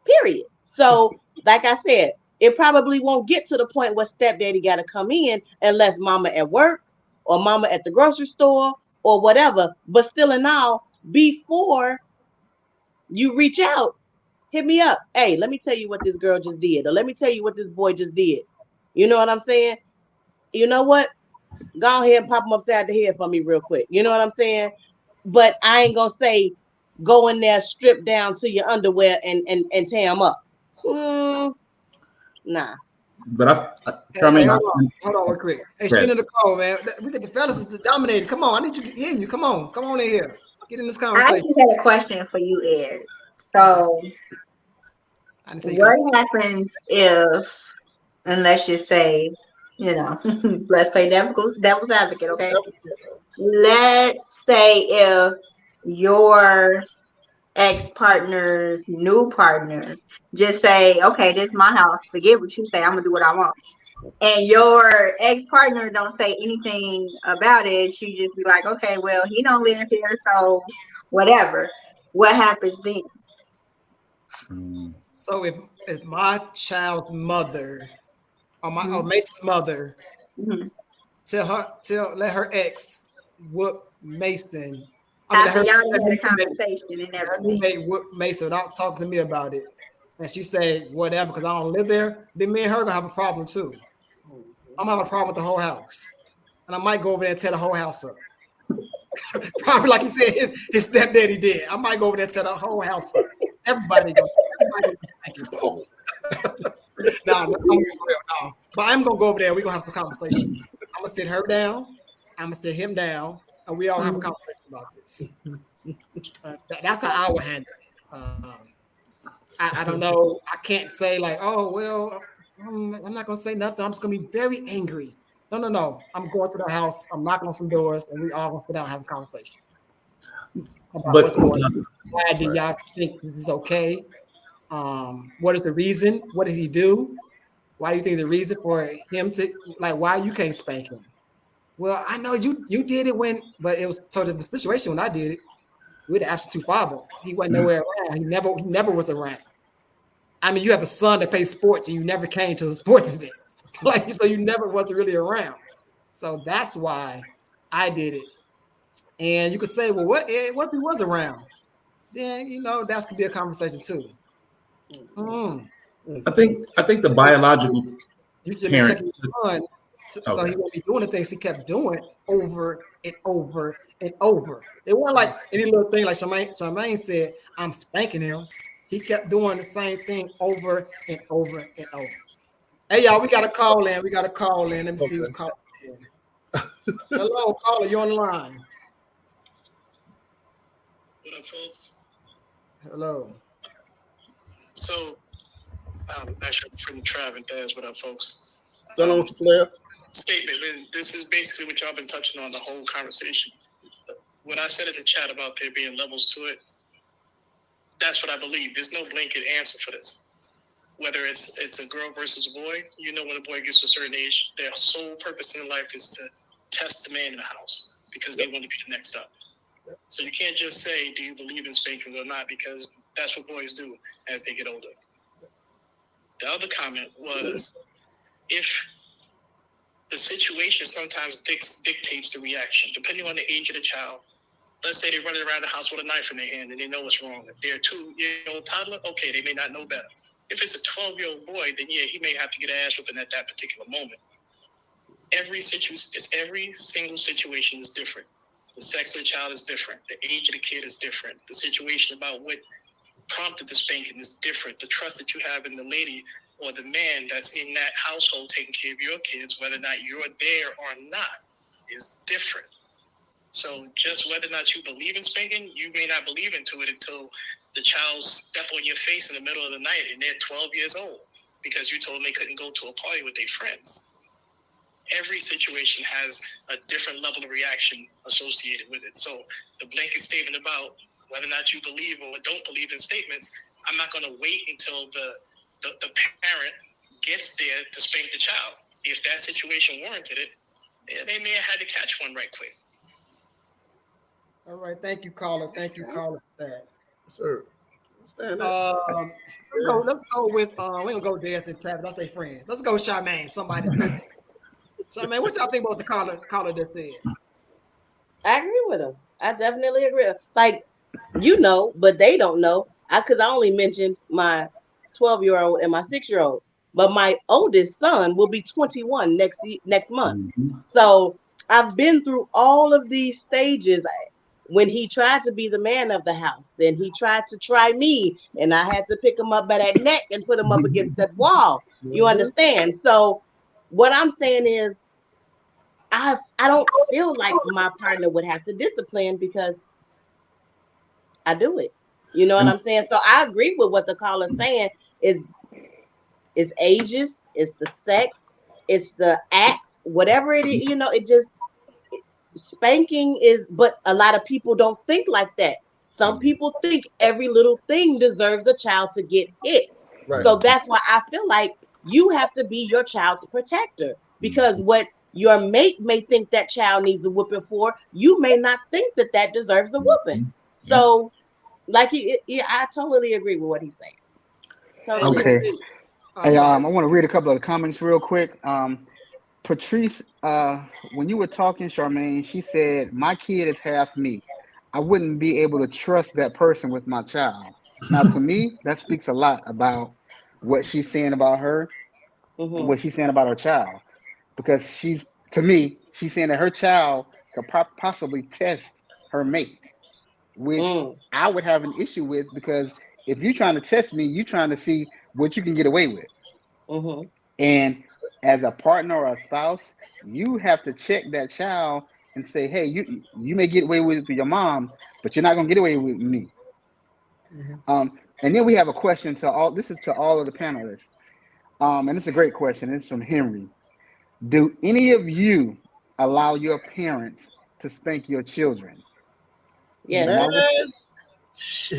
Period. So, like I said, it probably won't get to the point where stepdaddy got to come in unless mama at work or mama at the grocery store or whatever. But still and all, before you reach out, hit me up. Hey, let me tell you what this girl just did, or let me tell you what this boy just did. You know what I'm saying? You know what? Go ahead and pop them upside the head for me real quick. You know what I'm saying? But I ain't gonna say go in there, strip down to your underwear and tear them up. Nah.
But
Hey,
Charmaine,
hold on real quick. Hey,
Fred,
Sheena Nicole, man. We get the fellas to dominate. Come on, I need you to hear you. Come on in here. Get in this
I
conversation.
just had a question for you, Ed.
Okay.
So,
I didn't say you
what
couldn't.
happens if, and let's just say, let's play devil's advocate, okay? Let's say if your ex-partner's new partner just say, okay, this is my house, forget what you say, I'm gonna do what I want. And your ex-partner don't say anything about it, she just be like, okay, well, he don't live here, so whatever. What happens then?
So if my child's mother or
Mhm.
Mason's mother
Mhm.
let her ex whoop Mason. I mean,
After y'all done had a
mate,
conversation and
her new
everything.
mate whoop Mason without talking to me about it, and she say whatever because I don't live there. Then me and her gonna have a problem too. I'm gonna have a problem with the whole house, and I might go over there and tear the whole house up. Probably like he said, his stepdaddy did. I might go over there and tear the whole house up. Everybody be thinking. Nah, I'm real. Nah. But I'm gonna go over there. We're gonna have some conversations. I'm gonna sit her down. I'm gonna sit him down, and we all have a
Mhm.
conversation about this. That's how I would handle it. I don't know. I can't say like, oh well, I'm not gonna say nothing. I'm just gonna be very angry. No. I'm going to the house. I'm knocking on some doors, and we all gonna sit down and have a conversation about
but
what's going on. Why do
right.
y'all think this is okay? What is the reason? What did he do? Why do you think the reason for him to like why you can't spank him? Well, I know you did it but it was sort of the situation when I did it. We had an absent father. He wasn't nowhere around. He never was around. I mean, you have a son that plays sports and you never came to the sports events. Like so you never was really around. So that's why I did it. And you could say, well, what if he was around? Then that could be a conversation too. Mm.
I think the biological
You should have been
parent.
checking your son so
Okay.
he won't be doing the things he kept doing over and over and over. It wasn't like any little thing like Charmaine said, I'm spanking him. He kept doing the same thing over and over and over. Hey, y'all, we got a call in. Let me see who's calling in. Hello, caller, you on the line.
What up, folks?
Hello.
So, actually, from Trav and Daz, what up, folks?
Don't know what you player.
Statement. This is basically what y'all been touching on the whole conversation. What I said in the chat about there being levels to it, that's what I believe. There's no blanket answer for this. Whether it's a girl versus a boy, when a boy gets to a certain age, their sole purpose in life is to test the man in the house because they want to be the next up. So you can't just say, do you believe in spanking or not? Because that's what boys do as they get older. The other comment was, if the situation sometimes dictates the reaction, depending on the age of the child. Let's say they're running around the house with a knife in their hand and they know what's wrong. If they're a 2-year-old toddler, okay, they may not know better. If it's a 12-year-old boy, then yeah, he may have to get an ass whooping at that particular moment. Every single situation is different. The sex of the child is different. The age of the kid is different. The situation about what prompted the spanking is different. The trust that you have in the lady or the man that's in that household taking care of your kids, whether or not you're there or not, is different. So just whether or not you believe in spanking, you may not believe into it until the child step on your face in the middle of the night and they're 12 years old because you told them they couldn't go to a party with their friends. Every situation has a different level of reaction associated with it. So the blanket statement about whether or not you believe or don't believe in statements, I'm not going to wait until the parent gets there to spank the child. If that situation warranted it, they may have had to catch one right quick.
All right, thank you, caller. Thank you, caller, for that.
Sir.
Let Let's go with we don't go dancing Travis. That's their friend. Let's go Charmaine. Somebody's birthday. Charmaine, what y'all think about what the caller that said?
I agree with him. I definitely agree. Like, but they don't know. Because I only mentioned my 12-year-old and my 6-year-old. But my oldest son will be 21 next month.
Mhm.
So I've been through all of these stages. When he tried to be the man of the house and he tried to try me, and I had to pick him up by that neck and put him up against that wall. You understand? So what I'm saying is I don't feel like my partner would have to discipline because I do it. You know what I'm saying? So I agree with what the caller's saying is ages, it's the sex, it's the act, whatever it is, it just spanking is, but a lot of people don't think like that. Some people think every little thing deserves a child to get hit.
Right.
So that's why I feel like you have to be your child's protector, because what your mate may think that child needs a whooping for, you may not think that deserves a whooping. So like I totally agree with what he's saying. Totally
Okay.
agree.
Hey, I want to read a couple of the comments real quick. Patrice, when you were talking, Charmaine, she said, "My kid is half me. I wouldn't be able to trust that person with my child." Now, to me, that speaks a lot about what she's saying about her and what she's saying about her child, because she's saying that her child could possibly test her mate, which I would have an issue with, because if you're trying to test me, you're trying to see what you can get away with. And as a partner or a spouse, you have to check that child and say, "Hey, you may get away with it with your mom, but you're not gonna get away with me." And then we have a question to all. This is to all of the panelists, and it's a great question. It's from Henry. Do any of you allow your parents to spank your children?
Yes.
Man,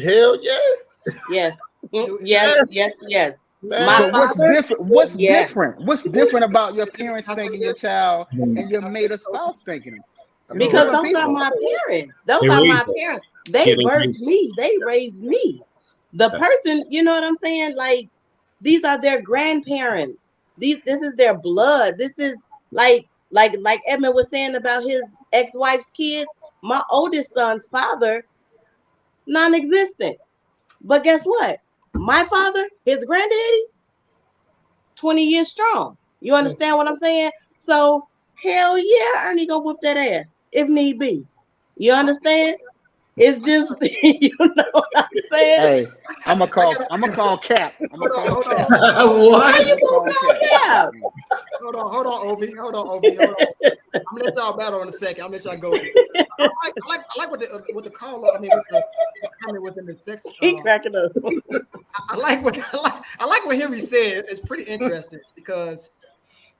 hell yeah.
Yes. Yes.
Man.
My
But
father.
what's
Yes.
different? What's different about your parents spanking your child and your mate or spouse spanking them?
Because those are my parents. Those are my parents. They birthed me. They raised me. The person, you know what I'm saying? Like, these are their grandparents. This is their blood. This is like Edmund was saying about his ex-wife's kids. My oldest son's father, non-existent. But guess what? My father, his granddaddy, 20 years strong. You understand what I'm saying? So hell yeah, Ernie gonna whoop that ass if need be. You understand? It's just you know what I'm saying.
Hey, I'm gonna call Cap. I'm gonna call Cap.
What?
How you gonna call Cap?
Hold on, Obi. I'm gonna let y'all battle in a second. I'm gonna let y'all go with it. I like what the caller. I mean, what the comment within the section.
He cracking up.
I like what Henry said. It's pretty interesting because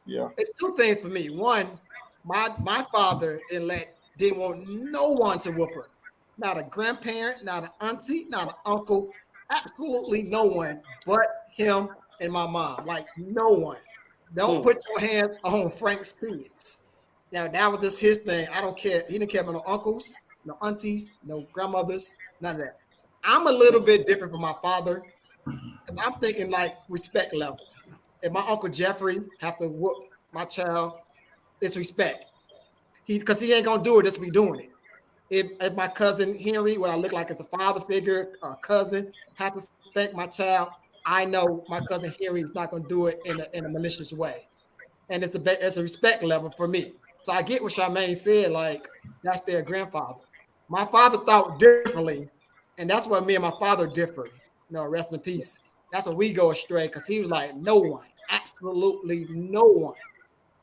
it's two things for me. One, my father didn't want no one to whoop us. Not a grandparent, not an auntie, not an uncle, absolutely no one but him and my mom. Like, no one. Don't put your hands on Frank's kids. Now, that was just his thing. I don't care. He didn't care about no uncles, no aunties, no grandmothers, none of that. I'm a little bit different from my father. And I'm thinking like respect level. If my Uncle Jeffrey has to whoop my child, it's respect. Because he ain't going to do it, just be doing it. If my cousin Henry, what I look like as a father figure or a cousin, have to spank my child, I know my cousin Henry is not going to do it in a malicious way. And it's a respect level for me. So I get what Charmaine said, like, that's their grandfather. My father thought differently, and that's where me and my father differ. Rest in peace. That's where we go astray, because he was like, no one, absolutely no one.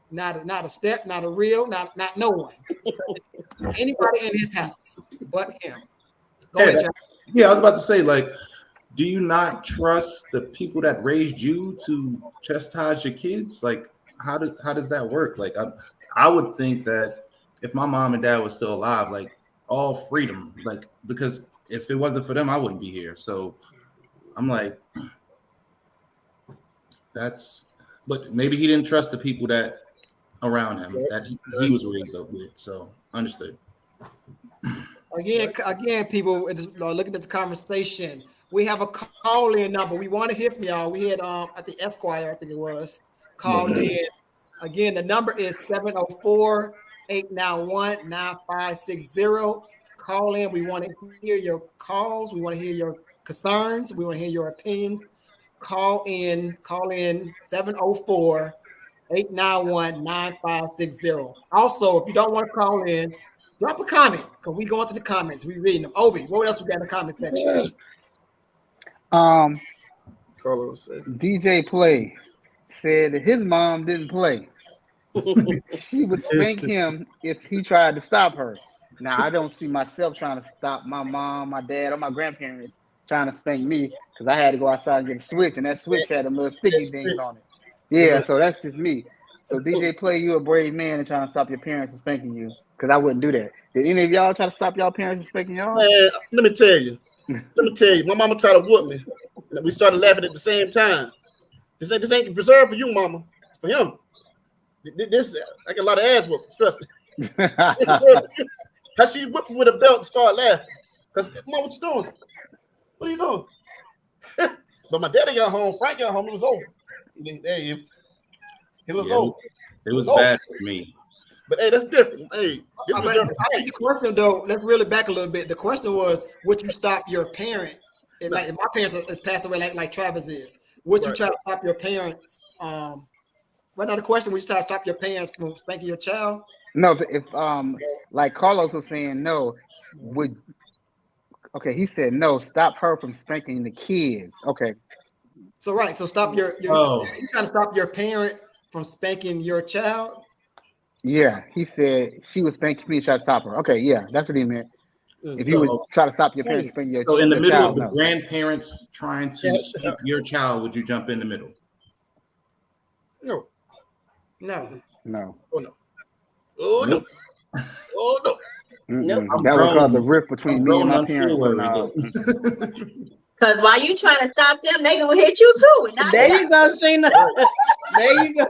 Not a step, not a real, not no one. Anybody in his house but him. Go ahead,
I was about to say, like, do you not trust the people that raised you to chastise your kids? Like, how does that work? Like, I would think that if my mom and dad were still alive, like, all freedom, like, because if it wasn't for them, I wouldn't be here. So I'm like, but maybe he didn't trust the people that around him that he was raised up with. So understood.
Again, people looking at the conversation. We have a call-in number. We want to hear from y'all. We had at the Esquire, I think it was, called in. Again, the number is 704-891-9560. Call in. We want to hear your calls. We want to hear your concerns. We want to hear your opinions. Call in 704-891-9560. Also, if you don't want to call in, drop a comment because we go into the comments. We reading them. Obi, what else we got in the comment section?
Carlos said.
DJ Play said that his mom didn't play. She would spank him if he tried to stop her. Now, I don't see myself trying to stop my mom, my dad, or my grandparents trying to spank me because I had to go outside and get a switch, and that switch had them little sticky things on it. Yeah, so that's just me. So DJ Play, you a brave man and trying to stop your parents from spanking you because I wouldn't do that. Did any of y'all try to stop y'all parents from spanking y'all?
Man, let me tell you. My mama tried to whoop me. We started laughing at the same time. This ain't preserved for you, mama. It's for him. This I get a lot of ass whoopings, trust me. How she whipped me with a belt and started laughing. Because, Mom, what you doing? What are you doing? But my daddy got home, Frank got home, it was over. It was over.
It was bad for me.
But hey, that's different. Hey, this was different.
I think the question though, let's reel it back a little bit. The question was, would you stop your parent? If my parents is passed away like Travis is, would you try to stop your parents? Right now the question, would you try to stop your parents from spanking your child?
No, if like Carlos was saying, no, he said no, stop her from spanking the kids. Okay.
So stop your you trying to stop your parent from spanking your child?
Yeah, he said she was spanking me and try to stop her. Okay, yeah, that's what he meant. If you would try to stop your parents spanking your child.
So in the middle of the grandparents trying to spank your child, would you jump in the middle?
No.
No.
No.
Oh no. Oh no. Oh no.
Nope.
That would cause a rift between me and my parents.
Because while you trying to stop them, they gonna hit you too. And
There you go, Sheena. There you go.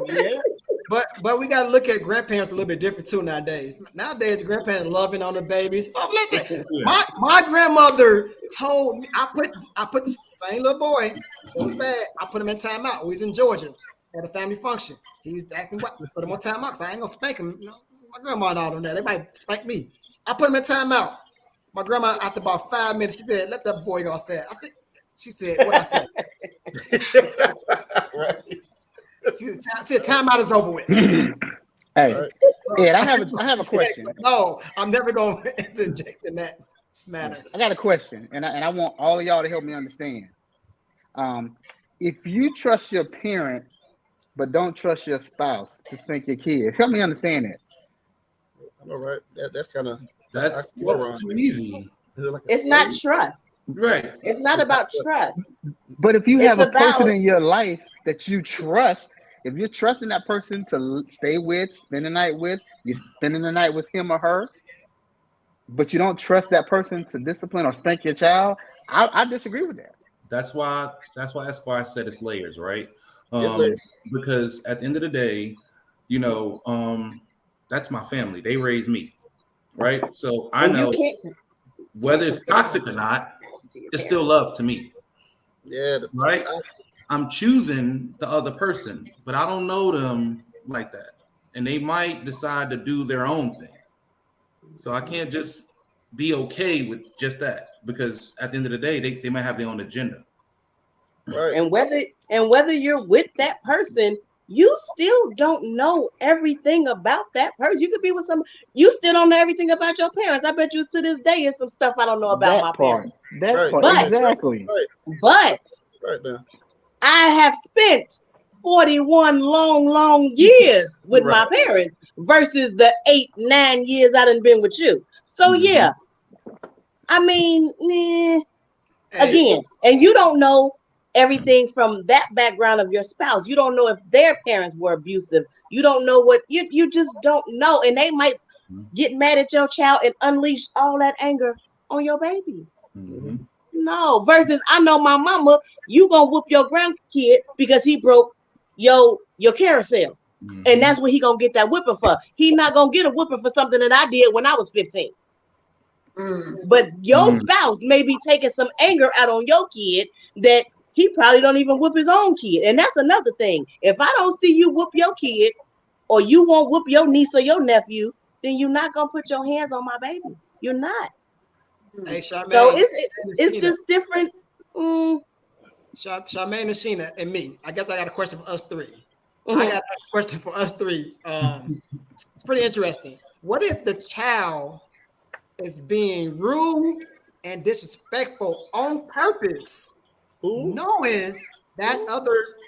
Yeah.
But we gotta look at grandparents a little bit different too nowadays. Nowadays, grandparents loving on the babies. Oh, my grandmother told me I put the same little boy in the bed. I put him in timeout. We was in Georgia at a family function. He was acting what? Put him on timeout because I ain't gonna spank him. You know, my grandma and all of that. They might spank me. I put him in timeout. My grandma, after about 5 minutes, she said, "Let that boy go outside." She said, "What I said?"
Right.
She said, "Timeout is over with."
Hey, Ed, I have a question.
No, I'm never going to interject in that matter.
I got a question, and I want all of y'all to help me understand. If you trust your parent but don't trust your spouse to spank your kids, help me understand that.
I know, right? That's kind of
that's too easy.
It's not trust.
Right.
It's not about trust.
But if you have a person in your life that you trust, if you're trusting that person to stay with, spend the night with, you're spending the night with him or her, but you don't trust that person to discipline or spank your child, I disagree with that.
That's why Esquire said it's layers, right?
Layers.
Because at the end of the day, that's my family. They raised me, right? So I know whether it's toxic or not, it's still love to me.
Yeah.
Right? I'm choosing the other person, but I don't know them like that. And they might decide to do their own thing. So I can't just be okay with just that, because at the end of the day, they might have their own agenda.
Right.
And whether you're with that person, you still don't know everything about that person. You could be with you still don't know everything about your parents. I bet you to this day is some stuff I don't know about my parents.
That part, exactly.
But
right now,
I have spent 41 long years with my parents versus the 8-9 years I done been with you. So yeah, I mean, again, and you don't know everything from that background of your spouse. You don't know if their parents were abusive. You don't know what you just don't know, and they might get mad at your child and unleash all that anger on your baby.
Mm-hmm.
No, versus I know my mama, you gonna whoop your grandkid because he broke your carousel.
Mm-hmm.
And that's what he gonna get that whipping for. He not gonna get a whipping for something that I did when I was 15. But your spouse may be taking some anger out on your kid that he probably don't even whoop his own kid. And that's another thing. If I don't see you whoop your kid or you won't whoop your niece or your nephew, then you're not going to put your hands on my baby. You're not.
Hey, Charmaine.
So it's just different.
Charmaine and Sheena and me. I guess I got a question for us three. I got a question for us three. It's pretty interesting. What if the child is being rude and disrespectful on purpose, knowing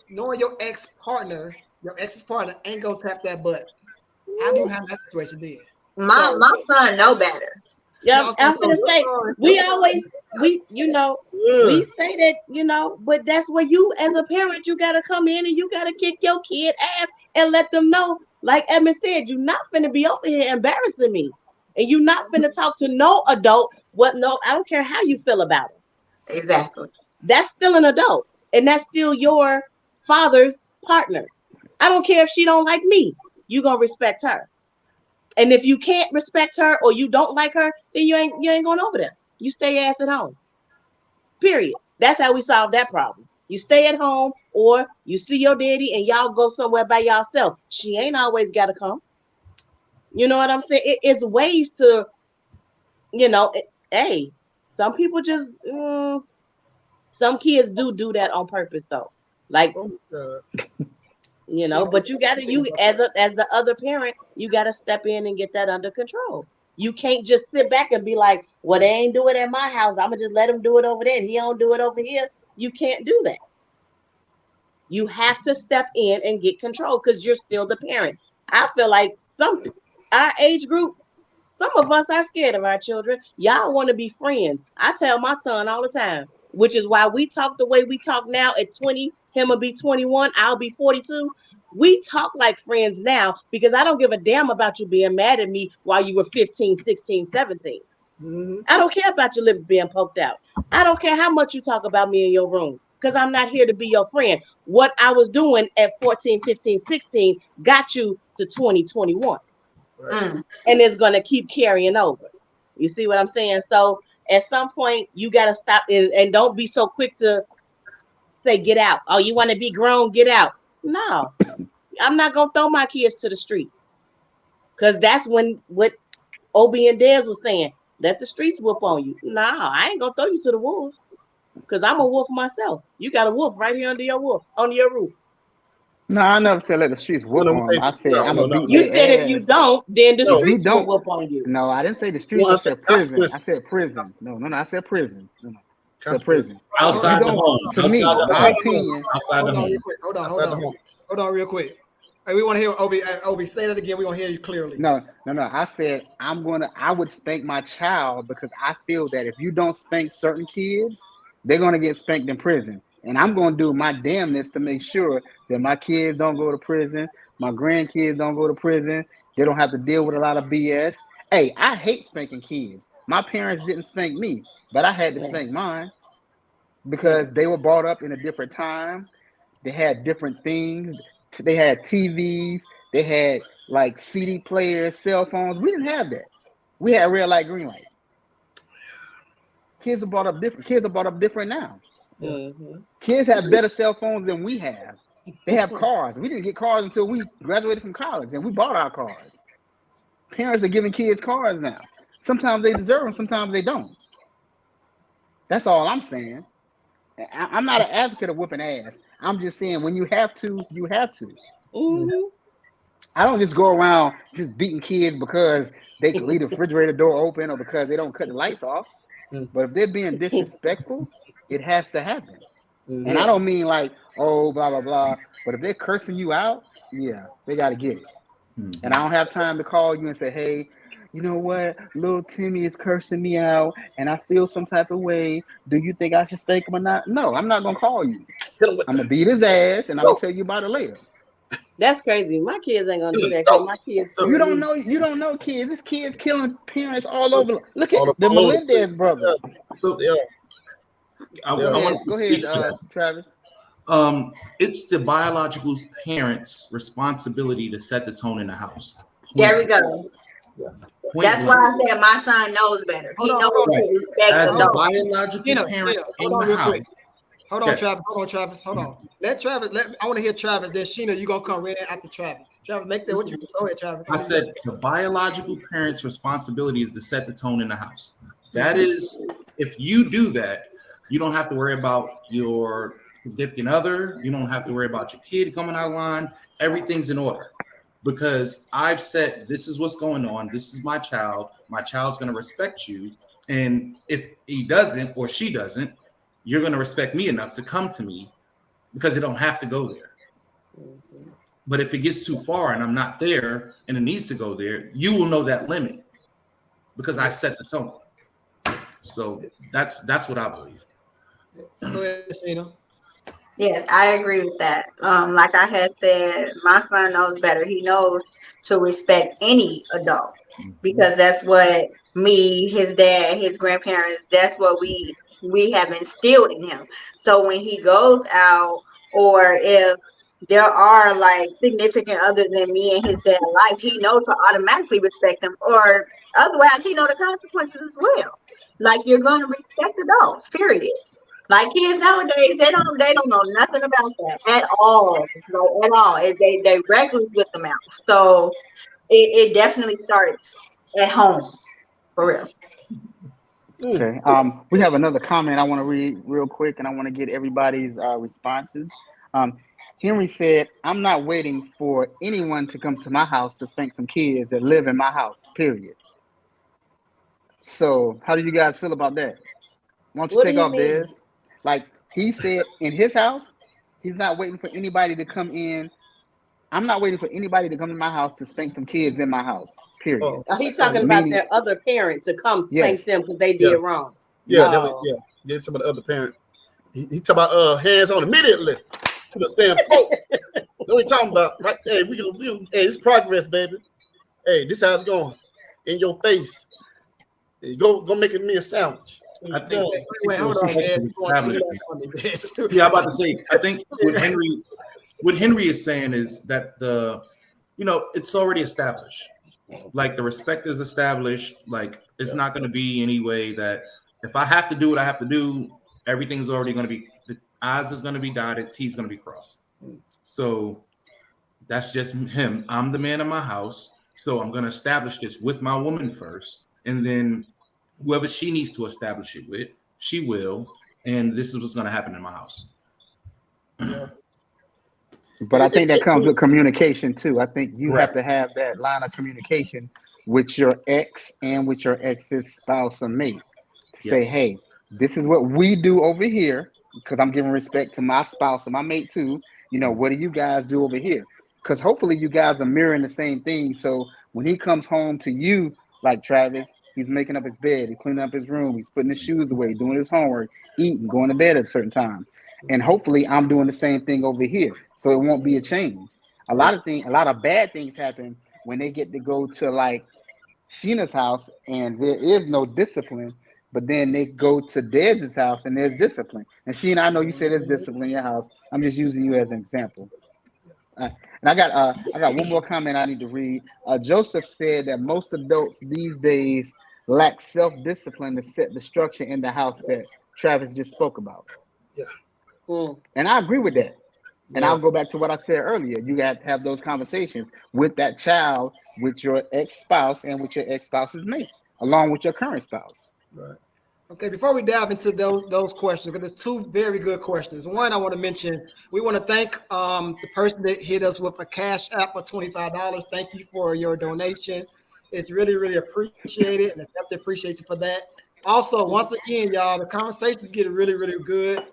your ex's partner ain't gonna tap that butt? How do you handle that situation then?
My son know better.
Yeah, I'm gonna say we say that, but that's where you as a parent, you gotta come in and you gotta kick your kid ass and let them know, like Edmund said, you're not finna be over here embarrassing me. And you're not finna talk to no adult. I don't care how you feel about it.
Exactly.
That's still an adult. And that's still your father's partner. I don't care if she don't like me. You're gonna respect her. And if you can't respect her or you don't like her, then you ain't going over there. You stay ass at home. Period. That's how we solve that problem. You stay at home or you see your daddy and y'all go somewhere by yourself. She ain't always gotta come. You know what I'm saying? It's ways to, hey, some people just, some kids do that on purpose though. Like, but you as the other parent, you gotta step in and get that under control. You can't just sit back and be like, well, they ain't do it at my house. I'm gonna just let them do it over there. He don't do it over here. You can't do that. You have to step in and get control because you're still the parent. I feel like our age group, some of us are scared of our children. Y'all want to be friends. I tell my son all the time, which is why we talk the way we talk now at 20. Him will be 21. I'll be 42. We talk like friends now because I don't give a damn about you being mad at me while you were 15, 16, 17. I don't care about your lips being poked out. I don't care how much you talk about me in your room because I'm not here to be your friend. What I was doing at 14, 15, 16 got you to 20, 21. Right. And it's going to keep carrying over. You see what I'm saying? So at some point, you got to stop and don't be so quick to say, get out. Oh, you want to be grown? Get out. No, I'm not going to throw my kids to the street. Because that's what Obi and Dez was saying. Let the streets whoop on you. No, I ain't going to throw you to the wolves. Because I'm a wolf myself. You got a wolf right here under your roof.
No, I never said let the streets whoop on them. I said I'm gonna beat
you
their
said
ass.
If you don't, then the streets will whoop on you.
No, I didn't say the streets. I said prison. I said prison. No, I said prison. No. I said prison.
Outside the home.
To me, my opinion.
Outside the home.
Hold on, real quick. Hey, we want to hear Obi. Obi, say that again. We want to hear you clearly.
No. I said I would spank my child because I feel that if you don't spank certain kids, they're gonna get spanked in prison. And I'm going to do my damnness to make sure that my kids don't go to prison, my grandkids don't go to prison, they don't have to deal with a lot of BS. Hey, I hate spanking kids. My parents didn't spank me, but I had to spank mine because they were brought up in a different time. They had different things. They had TVs. They had like CD players, cell phones. We didn't have that. We had red light, green light. Kids are brought up different. Kids are brought up different now. Mm-hmm. Kids have better cell phones than we have. They have cars. We didn't get cars until we graduated from college, and we bought our cars. Parents are giving kids cars now. Sometimes they deserve them, sometimes they don't. That's all I'm saying. I'm not an advocate of whooping ass. I'm just saying when you have to, you have to. Mm-hmm. I don't just go around just beating kids because they can leave the refrigerator door open or because they don't cut the lights off. But if they're being disrespectful, it has to happen. Mm-hmm. And I don't mean like, oh, blah, blah, blah. But if they're cursing you out, yeah, they got to get it. Mm-hmm. And I don't have time to call you and say, hey, you know what? Little Timmy is cursing me out and I feel some type of way. Do you think I should spank him or not? No, I'm not going to call you. I'm going to beat his ass and I'm going to tell you about it later.
That's crazy. My kids ain't gonna do that because my kids.
You don't know kids. This kids killing parents all over. Look at the Melendez brothers.
So yeah.
Go ahead, Travis.
It's the biological parents' responsibility to set the tone in the house.
There we go.
Point
That's why
blank.
I said my son knows better. He
Hold
knows
on.
Right.
to respect
As the
adults.
biological
Tina,
parent
hold
in
on
the
real
house.
quick. Hold on,
Yes.
Travis. Hold on. Let Travis. I want to hear Travis. Then Sheena, you gonna come right in after Travis. Travis, make that. What you? Go ahead, Travis.
I said the biological parent's responsibility is to set the tone in the house. That is, if you do that, you don't have to worry about your significant other. You don't have to worry about your kid coming out of line. Everything's in order because I've said this is what's going on. This is my child. My child's going to respect you. And if he doesn't or she doesn't, you're going to respect me enough to come to me because it don't have to go there. But if it gets too far and I'm not there and it needs to go there, you will know that limit because I set the tone. So that's what I believe.
Go ahead, Sheena.
Yes, I agree with that. Like I had said, my son knows better. He knows to respect any adult because that's what me, his dad, his grandparents, that's what we have instilled in him. So when he goes out or if there are like significant others in me and his dad life, he knows to automatically respect them or otherwise he know the consequences as well. Like you're gonna respect adults, period. Like kids nowadays, they don't know nothing about that at all. Like at all. They reckless with the mouth. So it definitely starts at home for real.
Okay. We have another comment I want to read real quick, and I want to get everybody's responses. Henry said, "I'm not waiting for anyone to come to my house to spank some kids that live in my house. Period." So, how do you guys feel about that? Why don't you
What do
take
you
off,
mean?
Des? Like he said, in his house, he's not waiting for anybody to come in. I'm not waiting for anybody to come to my house to spank some kids in my house. Period.
He's talking about
Meaning,
their other parent to come spank
yes,
them because they
Yeah.
did wrong.
Yeah, that was,
Oh.
yeah. Get some of the other parent. He talk about hands on immediately to the damn coat. That's what he talking about. Right? Hey, hey, it's progress, baby. Hey, this how it's going. In your face. Hey, go make me a sandwich.
I think
Wait, hold on, man. You going too
establishment.
much on me, man.
Yeah, I'm about to say. I think what Henry is saying is that it's already established. Like the respect is established. Like it's not going to be any way that if I have to do what I have to do, everything's already going to be the I's is going to be dotted, T's going to be crossed. So that's just him. I'm the man of my house, so I'm going to establish this with my woman first, and then whoever she needs to establish it with, she will. And this is what's going to happen in my house.
but I think that comes with communication too. I think you have to have that line of communication with your ex and with your ex's spouse or mate to say, hey, this is what we do over here because I'm giving respect to my spouse and my mate too. What do you guys do over here? Because hopefully you guys are mirroring the same thing. So when he comes home to you, like Travis, he's making up his bed, he's cleaning up his room, he's putting his shoes away, doing his homework, eating, going to bed at a certain time. And hopefully I'm doing the same thing over here. So it won't be a change. A lot of bad things happen when they get to go to like Sheena's house and there is no discipline, but then they go to Dez's house and there's discipline. And Sheena, I know you said there's discipline in your house. I'm just using you as an example. And I got one more comment I need to read. Joseph said that most adults these days lack self-discipline to set the structure in the house that Travis just spoke about.
Yeah.
And I agree with that. And I'll go back to what I said earlier. You got to have those conversations with that child, with your ex-spouse, and with your ex-spouse's mate, along with your current spouse.
Right.
Okay, before we dive into those questions, because there's two very good questions. One, I want to mention, we want to thank the person that hit us with a cash app of $25. Thank you for your donation. It's really, really appreciated, and I have to appreciate you for that. Also, once again, y'all, the conversations get really, really good.
Hit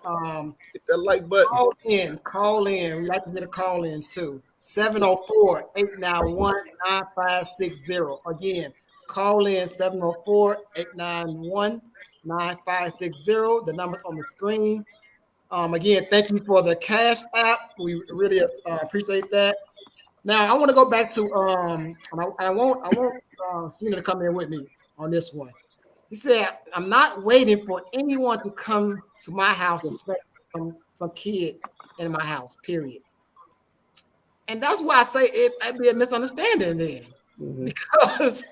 that like button.
Call in. We like to get the call-ins too. 704-891-9560. Again, call in 704-891-9560. The number's on the screen. Again, thank you for the cash app. We really appreciate that. Now, I want to go back to I want Sheena to come in with me on this one. He said, "I'm not waiting for anyone to come to my house to spend some kid in my house. Period." And that's why I say it'd be a misunderstanding then, because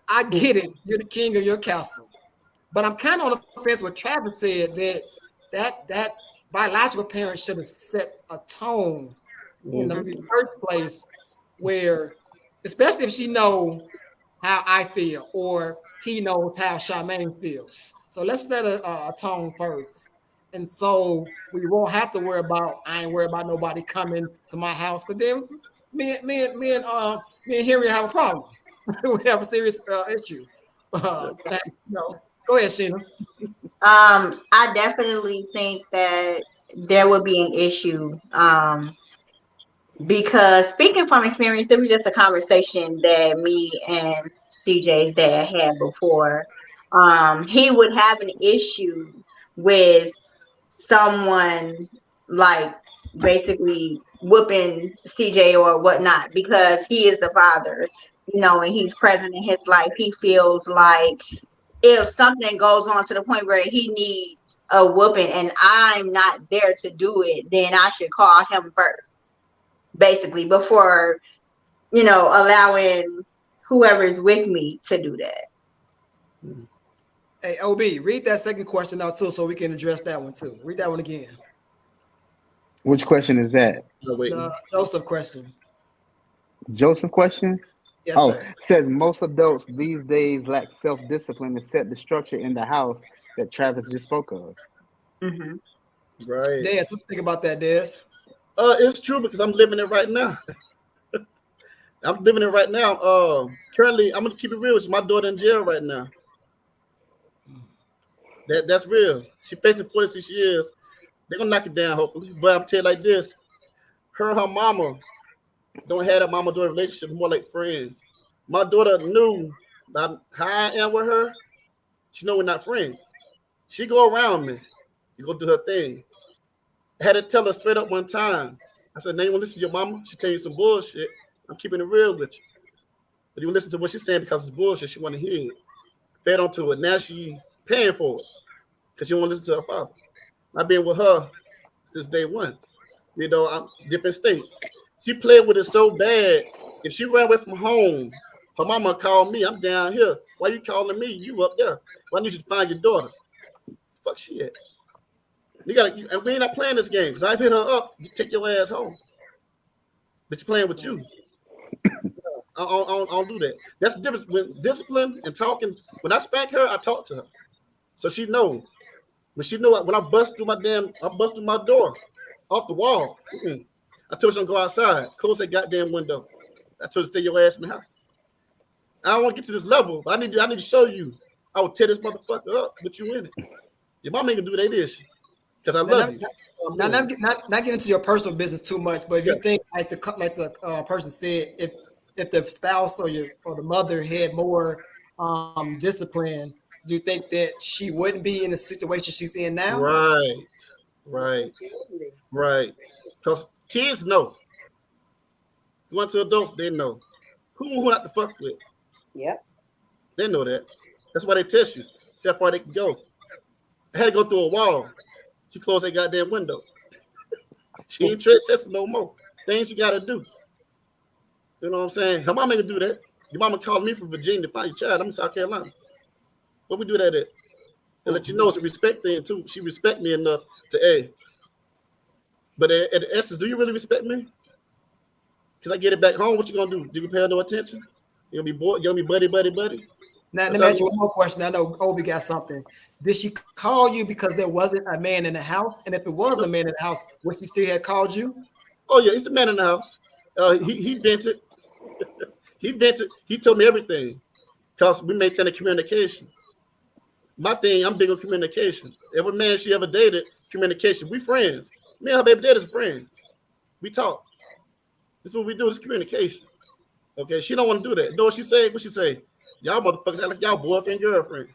I get it. You're the king of your castle. But I'm kind of on the fence with Travis said that biological parent should have set a tone in the
Mhm.
first place where, especially if she know how I feel or he knows how Charmaine feels. So let's set a tone first. And so we won't have to worry about, I ain't worried about nobody coming to my house because then me and Henry have a problem. We have a serious issue. Go ahead, Sheena.
I definitely think that there would be an issue. Because speaking from experience, it was just a conversation that me and CJ's dad had before. He would have an issue with someone like basically whooping CJ or whatnot because he is the father, and he's present in his life. He feels like if something goes on to the point where he needs a whooping and I'm not there to do it, then I should call him first, basically, before, allowing whoever's with me to do that.
Hey, OB, read that second question out too so we can address that one too. Read that one again.
Which question is that?
The Joseph question.
Joseph question?
Yes,
Oh,
sir.
says most adults these days lack self-discipline to set the structure in the house that Travis just spoke of.
Mm-hmm.
Right.
Des, what you think about that, Des?
It's true because I'm living it right now. I'm living it right now. Currently, I'm gonna keep it real. It's my daughter in jail right now. That's real. She facing 46 years. They're gonna knock it down, hopefully. But I'm telling you like this: her and her mama don't have a mama-daughter relationship, more like friends. My daughter knew about how I am with her. She know we're not friends. She go around me. You go do her thing. I had to tell her straight up one time. I said, now you want to listen to your mama? She tell you some bullshit. I'm keeping it real with you. But you listen to what she's saying because it's bullshit. She want to hear it. Fed onto it. Now she paying for it because you want to listen to her father. I've been with her since day one. I'm different states. She played with it so bad. If she ran away from home, her mama called me. I'm down here. Why you calling me? You up there. Why need you to find your daughter? Fuck she at? And we ain't not playing this game. Because I've hit her up. You take your ass home. But you're playing with you. I don't do that. That's the difference with discipline and talking. When I spank her, I talk to her. So she know. When she know when I bust through my door off the wall. I told her to go outside. Close that goddamn window. I told her to stay your ass in the house. I don't want to get to this level, but I need to show you. I will tear this motherfucker up with you in it. Your mom ain't gonna do that, is she? Because I love you.
Not get into your personal business too much, but if you think like the person said, if the spouse or the mother had more discipline, do you think that she wouldn't be in the situation she's in now?
Right. Because kids know. Going to adults, they know. Who not to fuck with?
Yep.
They know that. That's why they test you. See how far they can go. I had to go through a wall. She closed that goddamn window. She ain't trade testing no more. Things you gotta do. You know what I'm saying? Her mama ain't gonna do that. Your mama called me from Virginia to find your child. I'm in South Carolina. What we do that at? To let you know it's a respect thing too. She respect me enough to But at the essence, do you really respect me? Because I get it back home. What you gonna do? You gonna pay her no attention? You gonna be bored? You gonna be buddy?
Now, let me ask you one more question. I know Obi got something. Did she call you because there wasn't a man in the house? And if it was a man in the house, would she still have called you?
Oh yeah, it's a man in the house. He vented. He vented. He told me everything because we maintain a communication. My thing, I'm big on communication. Every man she ever dated, communication. We friends. Me and her baby daddy's friends. We talk. This is what we do. This communication. Okay, she don't want to do that. You know what she say? What she say? Y'all motherfuckers act like y'all boyfriend, girlfriend.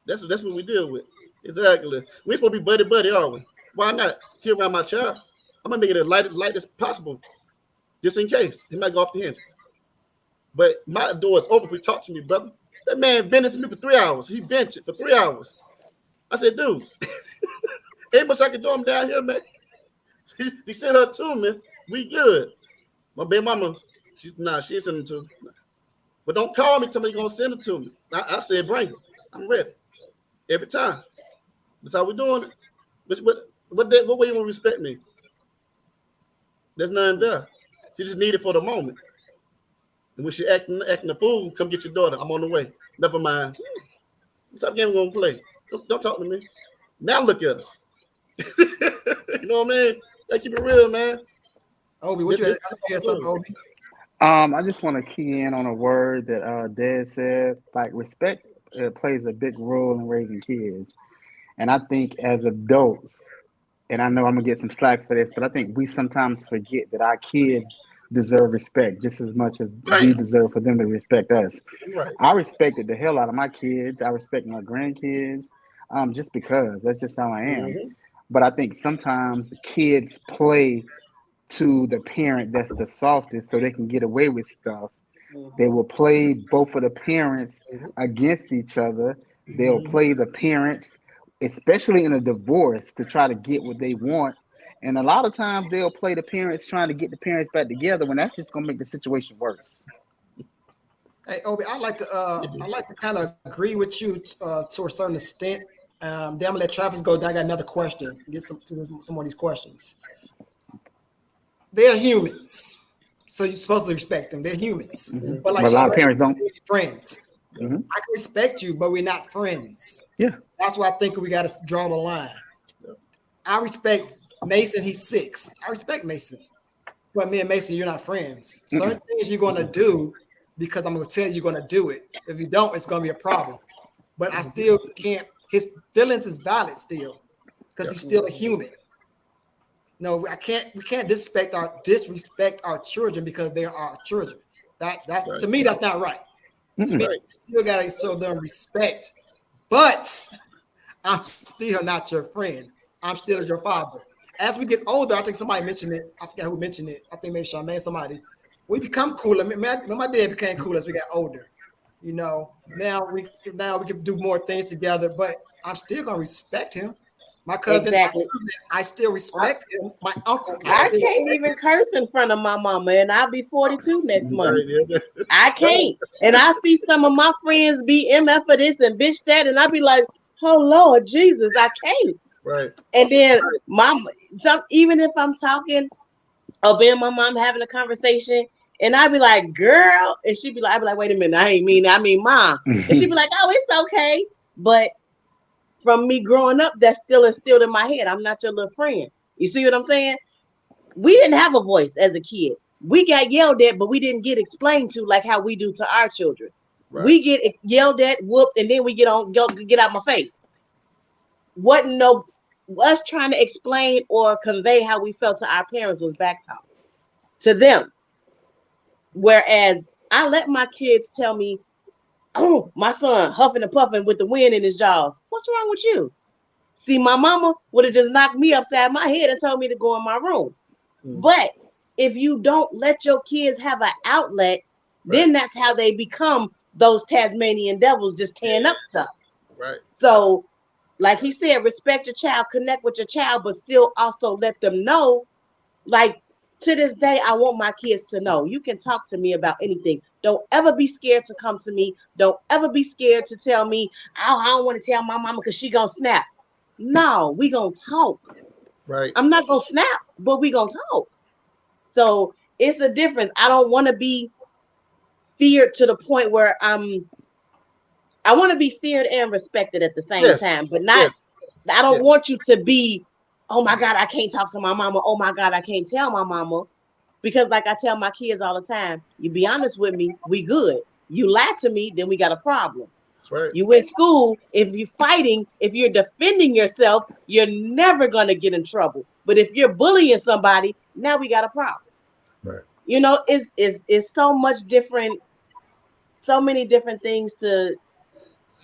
That's what we deal with. Exactly. We ain't supposed to be buddy, are we? Why not? Here around my child. I'm gonna make it as light as possible, just in case he might go off the hinges. But my door is open for you to talk to me, brother. That man vented for me for 3 hours. He vented for 3 hours. I said, dude, ain't much I can do. I'm down here, man. He sent her to me. We good. My baby mama, she ain't sending to. But don't call me, tell me you're gonna send it to me. I said, bring it. I'm ready. Every time. That's how we're doing it. What way you gonna respect me? There's none there. You just need it for the moment. And when she acting a fool, come get your daughter. I'm on the way. Never mind. What type of game we gonna play? Don't talk to me. Now look at us. You know what I mean? Gotta keep it real, man.
Obi, what you had something, Obi?
I just want to key in on a word that Dad said. Like respect plays a big role in raising kids, and I think as adults, and I know I'm gonna get some slack for this, but I think we sometimes forget that our kids deserve respect just as much as we deserve for them to respect us.
Right.
I respected the hell out of my kids. I respect my grandkids, just because that's just how I am.
Mm-hmm.
But I think sometimes kids play to the parent that's the softest so they can get away with stuff. They will play both of the parents against each other. They'll play the parents, especially in a divorce, to try to get what they want. And a lot of times they'll play the parents trying to get the parents back together when that's just gonna make the situation worse.
Hey, Obi, I like to kind of agree with you to a certain extent. Then I'm gonna let Travis go. Then I got another question. Get some more of these questions. They're humans, so you're supposed to respect them. They're humans, but like
But a lot of parents don't.
friends. I can respect you, but we're not friends.
Yeah,
that's why I think we got to draw the line. I respect Mason. He's 6. I respect Mason, but me and Mason, you're not friends. Certain things you're gonna do because I'm gonna tell you you're gonna do it. If you don't, it's gonna be a problem. But I still can't. His feelings is valid still because he's still a human. No, I can't. We can't disrespect our children because they are our children. That's to me, that's not right. To me, you still gotta show them respect. But I'm still not your friend. I'm still your father. As we get older, I think somebody mentioned it. I forgot who mentioned it. I think maybe Charmaine, somebody. We become cooler. My dad became cool as we got older. You know, now we can do more things together. But I'm still gonna respect him. My cousin,
Exactly.
I still respect him. My uncle,
I can't even curse in front of my mama, and I'll be 42 next month. I can't. And I see some of my friends be MF for this and bitch that, and I be like, oh Lord Jesus, I can't.
Right.
And then even if I'm talking or being my mom having a conversation, and I be like, girl, and she be like, I be like, wait a minute, I mean mom. And she be like, oh, it's okay. But from me growing up, that's still instilled in my head. I'm not your little friend. You see what I'm saying? We didn't have a voice as a kid. We got yelled at, but we didn't get explained to like how we do to our children. Right. We get yelled at, whooped, and then we get out my face. Wasn't no us trying to explain or convey how we felt to our parents was back talk to them. Whereas I let my kids tell me, oh, my son huffing and puffing with the wind in his jaws. What's wrong with you? See, my mama would have just knocked me upside my head and told me to go in my room. But if you don't let your kids have an outlet, then that's how they become those Tasmanian devils just tearing up stuff.
Right.
So, like he said, respect your child, connect with your child, but still also let them know, like, to this day, I want my kids to know you can talk to me about anything. Don't ever be scared to come to me. Don't ever be scared to tell me, I don't want to tell my mama because she gonna snap. No, we gonna talk.
Right.
I'm not gonna snap, but we gonna talk. So it's a difference. I don't want to be feared to the point where I want to be feared and respected at the same time, but not. I don't want you to be, oh my God, I can't talk to my mama. Oh my God, I can't tell my mama. Because like I tell my kids all the time, you be honest with me, we good. You lie to me, then we got a problem.
That's right.
You in school, if you're fighting, if you're defending yourself, you're never going to get in trouble. But if you're bullying somebody, now we got a problem.
Right.
You know, it's so much different, so many different things to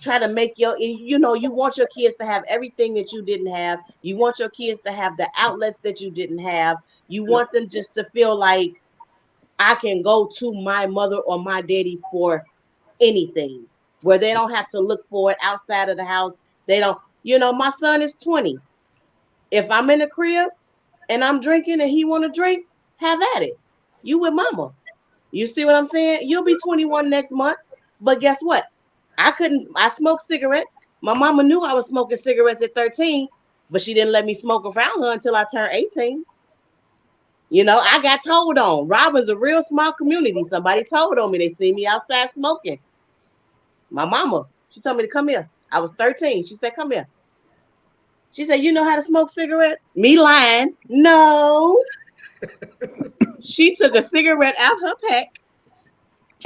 try to make you want your kids to have everything that you didn't have. You want your kids to have the outlets that you didn't have. You want them just to feel like I can go to my mother or my daddy for anything, where they don't have to look for it outside of the house. They don't, my son is 20. If I'm in the crib and I'm drinking and he want to drink, have at it. You with mama. You see what I'm saying? You'll be 21 next month. But guess what? I smoked cigarettes. My mama knew I was smoking cigarettes at 13, but she didn't let me smoke around her until I turned 18. You know, I got told on. Robin's a real small community. Somebody told on me. They see me outside smoking. My mama, she told me to come here. I was 13. She said, come here. She said, you know how to smoke cigarettes? Me lying. No. She took a cigarette out her pack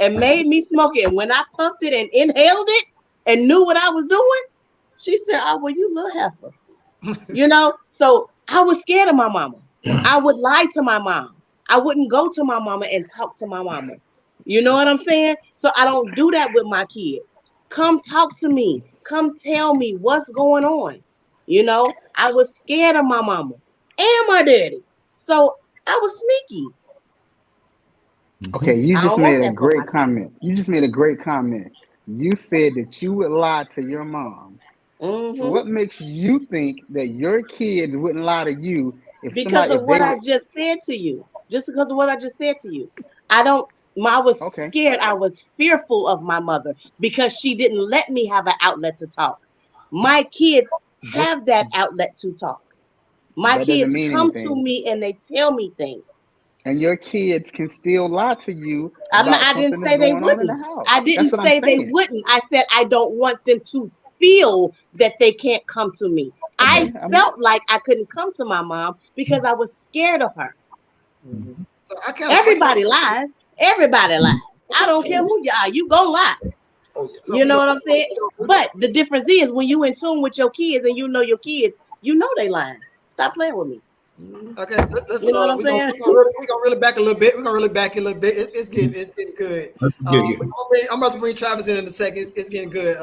and made me smoke it. And when I puffed it and inhaled it and knew what I was doing, she said, oh, well, you little heifer. You know, so I was scared of my mama. I would lie to my mom. I wouldn't go to my mama and talk to my mama. You know what I'm saying? So I don't do that with my kids. Come talk to me. Come tell me what's going on. You know, I was scared of my mama and my daddy. So I was sneaky.
Okay, you just made a great comment. You just made a great comment. You said that you would lie to your mom.
Mm-hmm.
So what makes you think that your kids wouldn't lie to you
because of what I just said to you? Just because of what I just said to you. I was scared. I was fearful of my mother because she didn't let me have an outlet to talk. My kids have that outlet to talk. My kids come to me and they tell me things.
And your kids can still lie to you.
I didn't say they wouldn't. I didn't say they wouldn't. I said I don't want them to feel that they can't come to me. I felt like I couldn't come to my mom because I was scared of her.
Mm-hmm. So
everybody lies. Everybody lies. I don't care who you are. You gonna lie. You know what I'm saying? But the difference is when you in tune with your kids and you know your kids, you know they lying. Stop playing with me.
Okay, you know what I'm saying? We're gonna really back a little bit. It's getting good. I'm about to bring Travis in a second. It's getting good.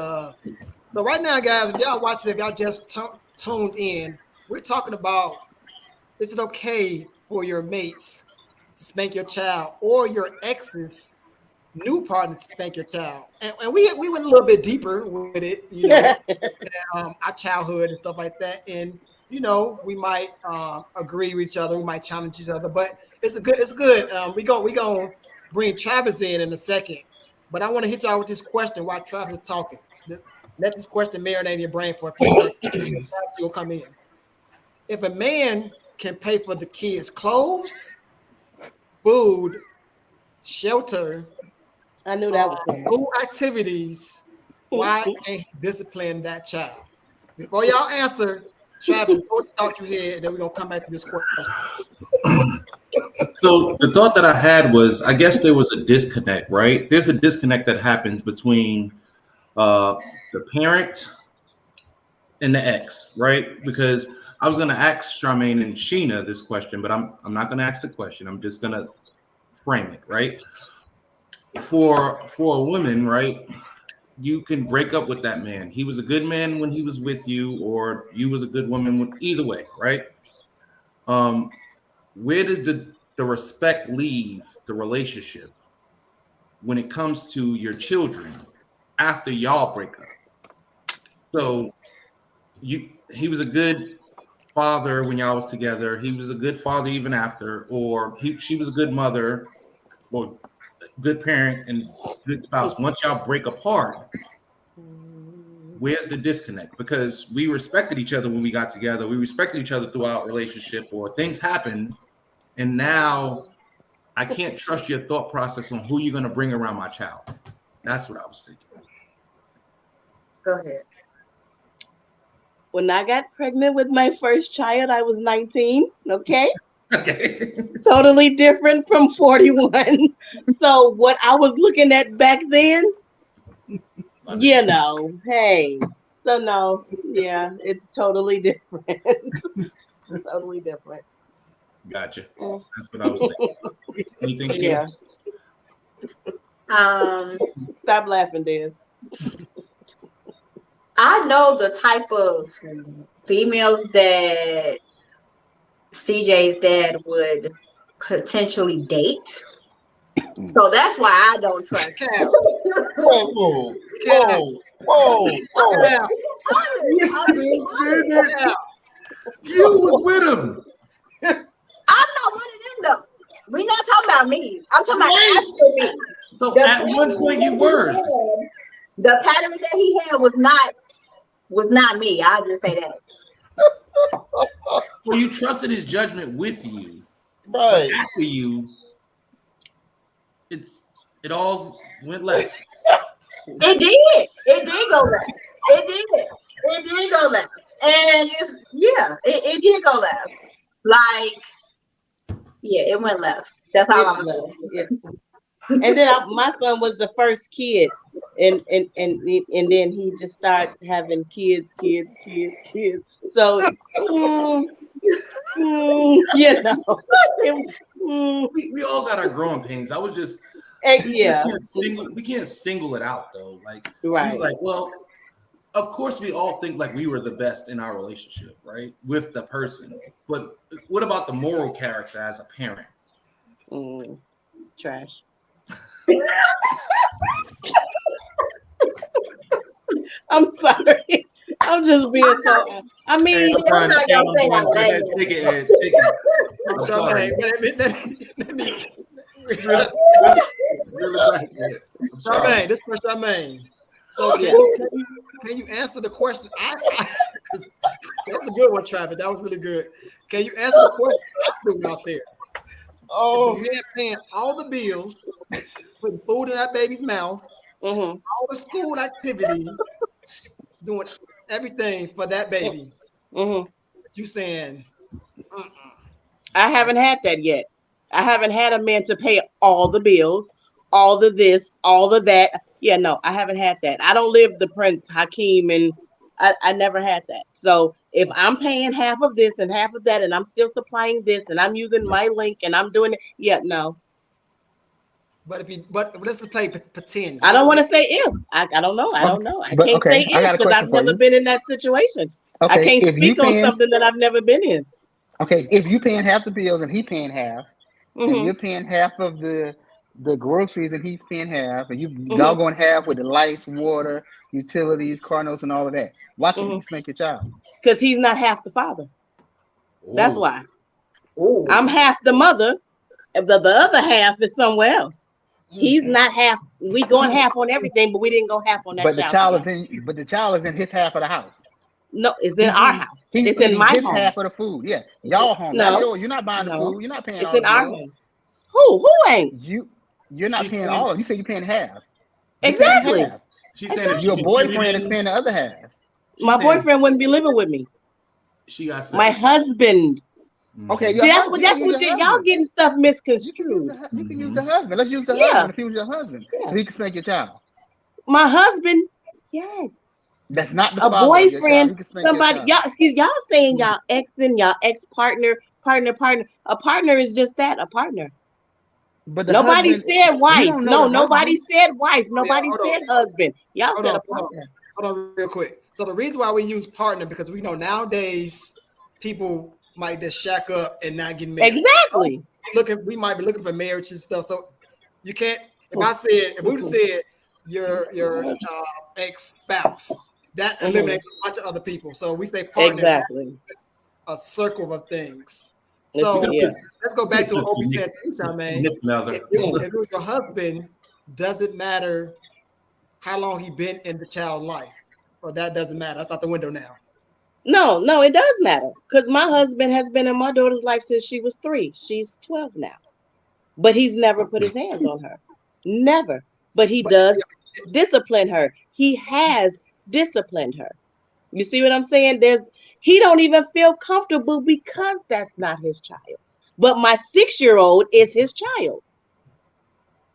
So right now, guys, if y'all watching, if y'all just tuned in, we're talking about, is it okay for your mates to spank your child or your ex's new partner to spank your child? And we went a little bit deeper with it, you know, our childhood and stuff like that. And you know, we might agree with each other, we might challenge each other, but it's good. We gonna bring Travis in a second, but I want to hit y'all with this question while Travis is talking. Let this question marinate in your brain for a few seconds. You'll come in. If a man can pay for the kids' clothes, food, shelter,
I knew that was coming.
School activities, why can't he discipline that child? Before y'all answer, Travis, what thought you had, and then we're gonna come back to this question.
So the thought that I had was, I guess there was a disconnect, right? There's a disconnect that happens between the parent and the ex, right? Because I was gonna ask Charmaine and Sheena this question, but I'm not gonna ask the question. I'm just gonna frame it, right? For a woman, right? You can break up with that man. He was a good man when he was with you, or you was a good woman. Either way, right? Where did the respect leave the relationship when it comes to your children after y'all break up? So he was a good father when y'all was together. He was a good father even after, or she was a good mother, or good parent and good spouse. Once y'all break apart, where's the disconnect? Because we respected each other when we got together. We respected each other throughout our relationship, or things happened, and now I can't trust your thought process on who you're going to bring around my child. That's what I was thinking.
Go ahead.
When I got pregnant with my first child, I was 19. Okay.
Okay.
Totally different from 41. So what I was looking at back then, you know, hey. So no, yeah, it's totally different. Totally different.
Gotcha. That's what I was thinking. Anything,
yeah. Stop laughing, Des.
I know the type of females that CJ's dad would potentially date. So that's why I don't trust him.
Whoa.
You was with him.
I'm not one of them though. We're not talking about about me. I'm talking about
Right.
after me.
So
The
at one point you were.
The pattern that he had was not me. I'll just say that.
So you trusted his judgment with you, but
Right.
after you, it all went left.
It did. It did go left. It did. It did go left. And it did go left. Like, yeah, it went left. That's all I'm gonna say.
Yeah. And then my son was the first kid, and then he just started having kids. So, you know,
We all got our growing pains. I was just
yeah,
we can't single it out though. Like
right.
he was like, well, of course we all think like we were the best in our relationship, right? With the person. But what about the moral character as a parent?
Trash. I'm sorry. I'm just being so. I mean,
I'm not gonna say that.
Take it. I'm sorry.
Charmaine, this is Charmaine. So can you answer the question? That was a good one, Travis. That was really good. Can you answer the question I threw out there?
Oh,
The man paying all the bills, putting food in that baby's mouth, all the school activities, doing everything for that baby. You saying,
I haven't had that yet. I haven't had a man to pay all the bills, all the this, all of that. Yeah, no, I haven't had that. I don't live the Prince Hakeem, and I never had that. So if I'm paying half of this and half of that, and I'm still supplying this, and I'm using my link, and I'm doing it, yeah, no.
but let's just play pretend.
I don't want to say if. I don't know. I don't know. I can't say if because I've never been in that situation. I can't speak on something that I've never been in.
Okay, if you paying half the bills and he paying half, and you're paying half of the groceries and he's paying half, and y'all going half with the lights, water, utilities, car notes, and all of that. Why can't you spank your child?
Because he's not half the father. That's why.
Ooh.
I'm half the mother. The other half is somewhere else. He's not half. We going half on everything, but we didn't go half on that.
But the child is in his half of the house.
No, it's in our house. It's in my home.
Half of the food. Yeah, y'all home.
No,
yours. You're not buying the food. You're not paying.
It's
all
in our home. Who ain't?
You're not paying all of it. You say you're paying half.
Exactly.
Half. She's saying your boyfriend is paying the other half.
My boyfriend wouldn't be living with me.
She got
my husband.
Okay,
see, that's what y'all getting stuff misconstrued.
You can use the husband. Let's use the husband if he was your husband, so he can spank your child.
My husband, yes.
That's not the
a boyfriend. Somebody, y'all saying y'all ex and y'all ex partner. A partner is just that, a partner. But nobody said wife. No, nobody said wife. Nobody said husband. Y'all said a partner.
Hold on, real quick. So the reason why we use partner because we know nowadays people might just shack up and not get married.
Exactly.
We might be looking for marriage and stuff. So you can't. If we said your ex-spouse, that eliminates a bunch of other people. So we say partner.
Exactly.
A circle of things. So let's go back to what Opie said too, Charmaine. If it was your husband, does it matter how long he been in the child's life? Or that doesn't matter. That's out the window now.
No, it does matter. Because my husband has been in my daughter's life since she was 3. She's 12 now. But he's never put his hands on her. Never. But he does discipline her. He has disciplined her. You see what I'm saying? He don't even feel comfortable because that's not his child. But my 6-year-old is his child.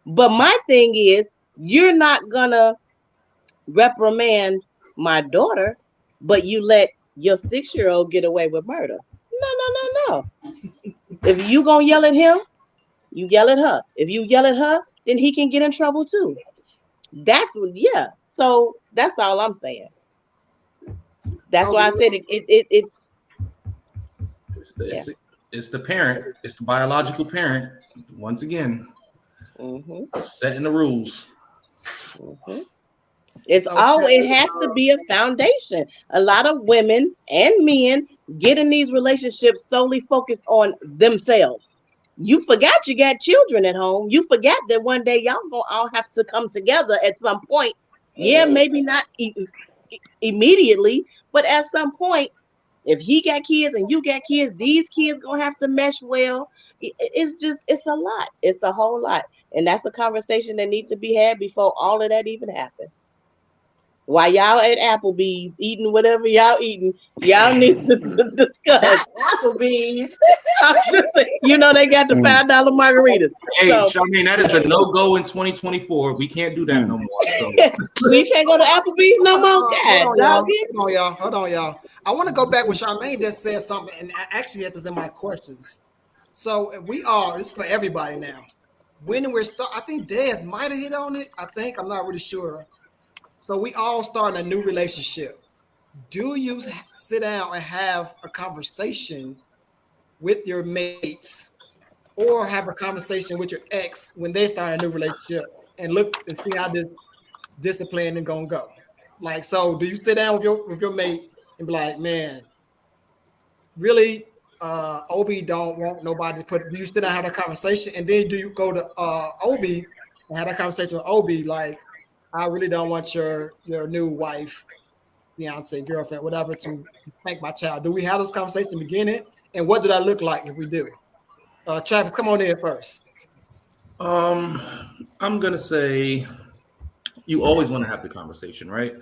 But my thing is, you're not gonna reprimand my daughter, but you let your 6-year-old get away with murder. No. If you gonna yell at him, you yell at her. If you yell at her, then he can get in trouble too. So that's all I'm saying. That's why I said
it's the parent, it's the biological parent. Once again, setting the rules.
It has to be a foundation. A lot of women and men get in these relationships solely focused on themselves. you forgot you got children at home. You forgot that one day y'all gonna all have to come together at some point. Yeah, maybe not immediately, but at some point, if he got kids and you got kids, these kids gonna have to mesh well. It's a lot. It's a whole lot, and that's a conversation that needs to be had before all of that even happens. While y'all at Applebee's eating whatever y'all eating, y'all need to discuss.
Not Applebee's.
I'm just saying, you know they got the $5 margaritas.
Hey,
So
Charmaine, that is a no-go in 2024. We can't do that no more. So.
we can't go to Applebee's no more. God,
Hold on, y'all. I want to go back with Charmaine just said something, and I actually had this in my questions. So this is for everybody now. When we're I think Dez might have hit on it. I'm not really sure. So we all start a new relationship. Do you sit down and have a conversation with your mates, or have a conversation with your ex when they start a new relationship and look and see how this discipline is gonna go? Like, so do you sit down with your mate and be like, man, really, Obi don't want nobody to do you sit down and have a conversation, and then do you go to Obi and have that conversation with Obi, like, I really don't want your new wife, fiance, girlfriend, whatever, to spank my child? Do we have those conversations in the beginning? And what do that look like if we do? Travis, come on in first.
I'm gonna say you always want to have the conversation, right?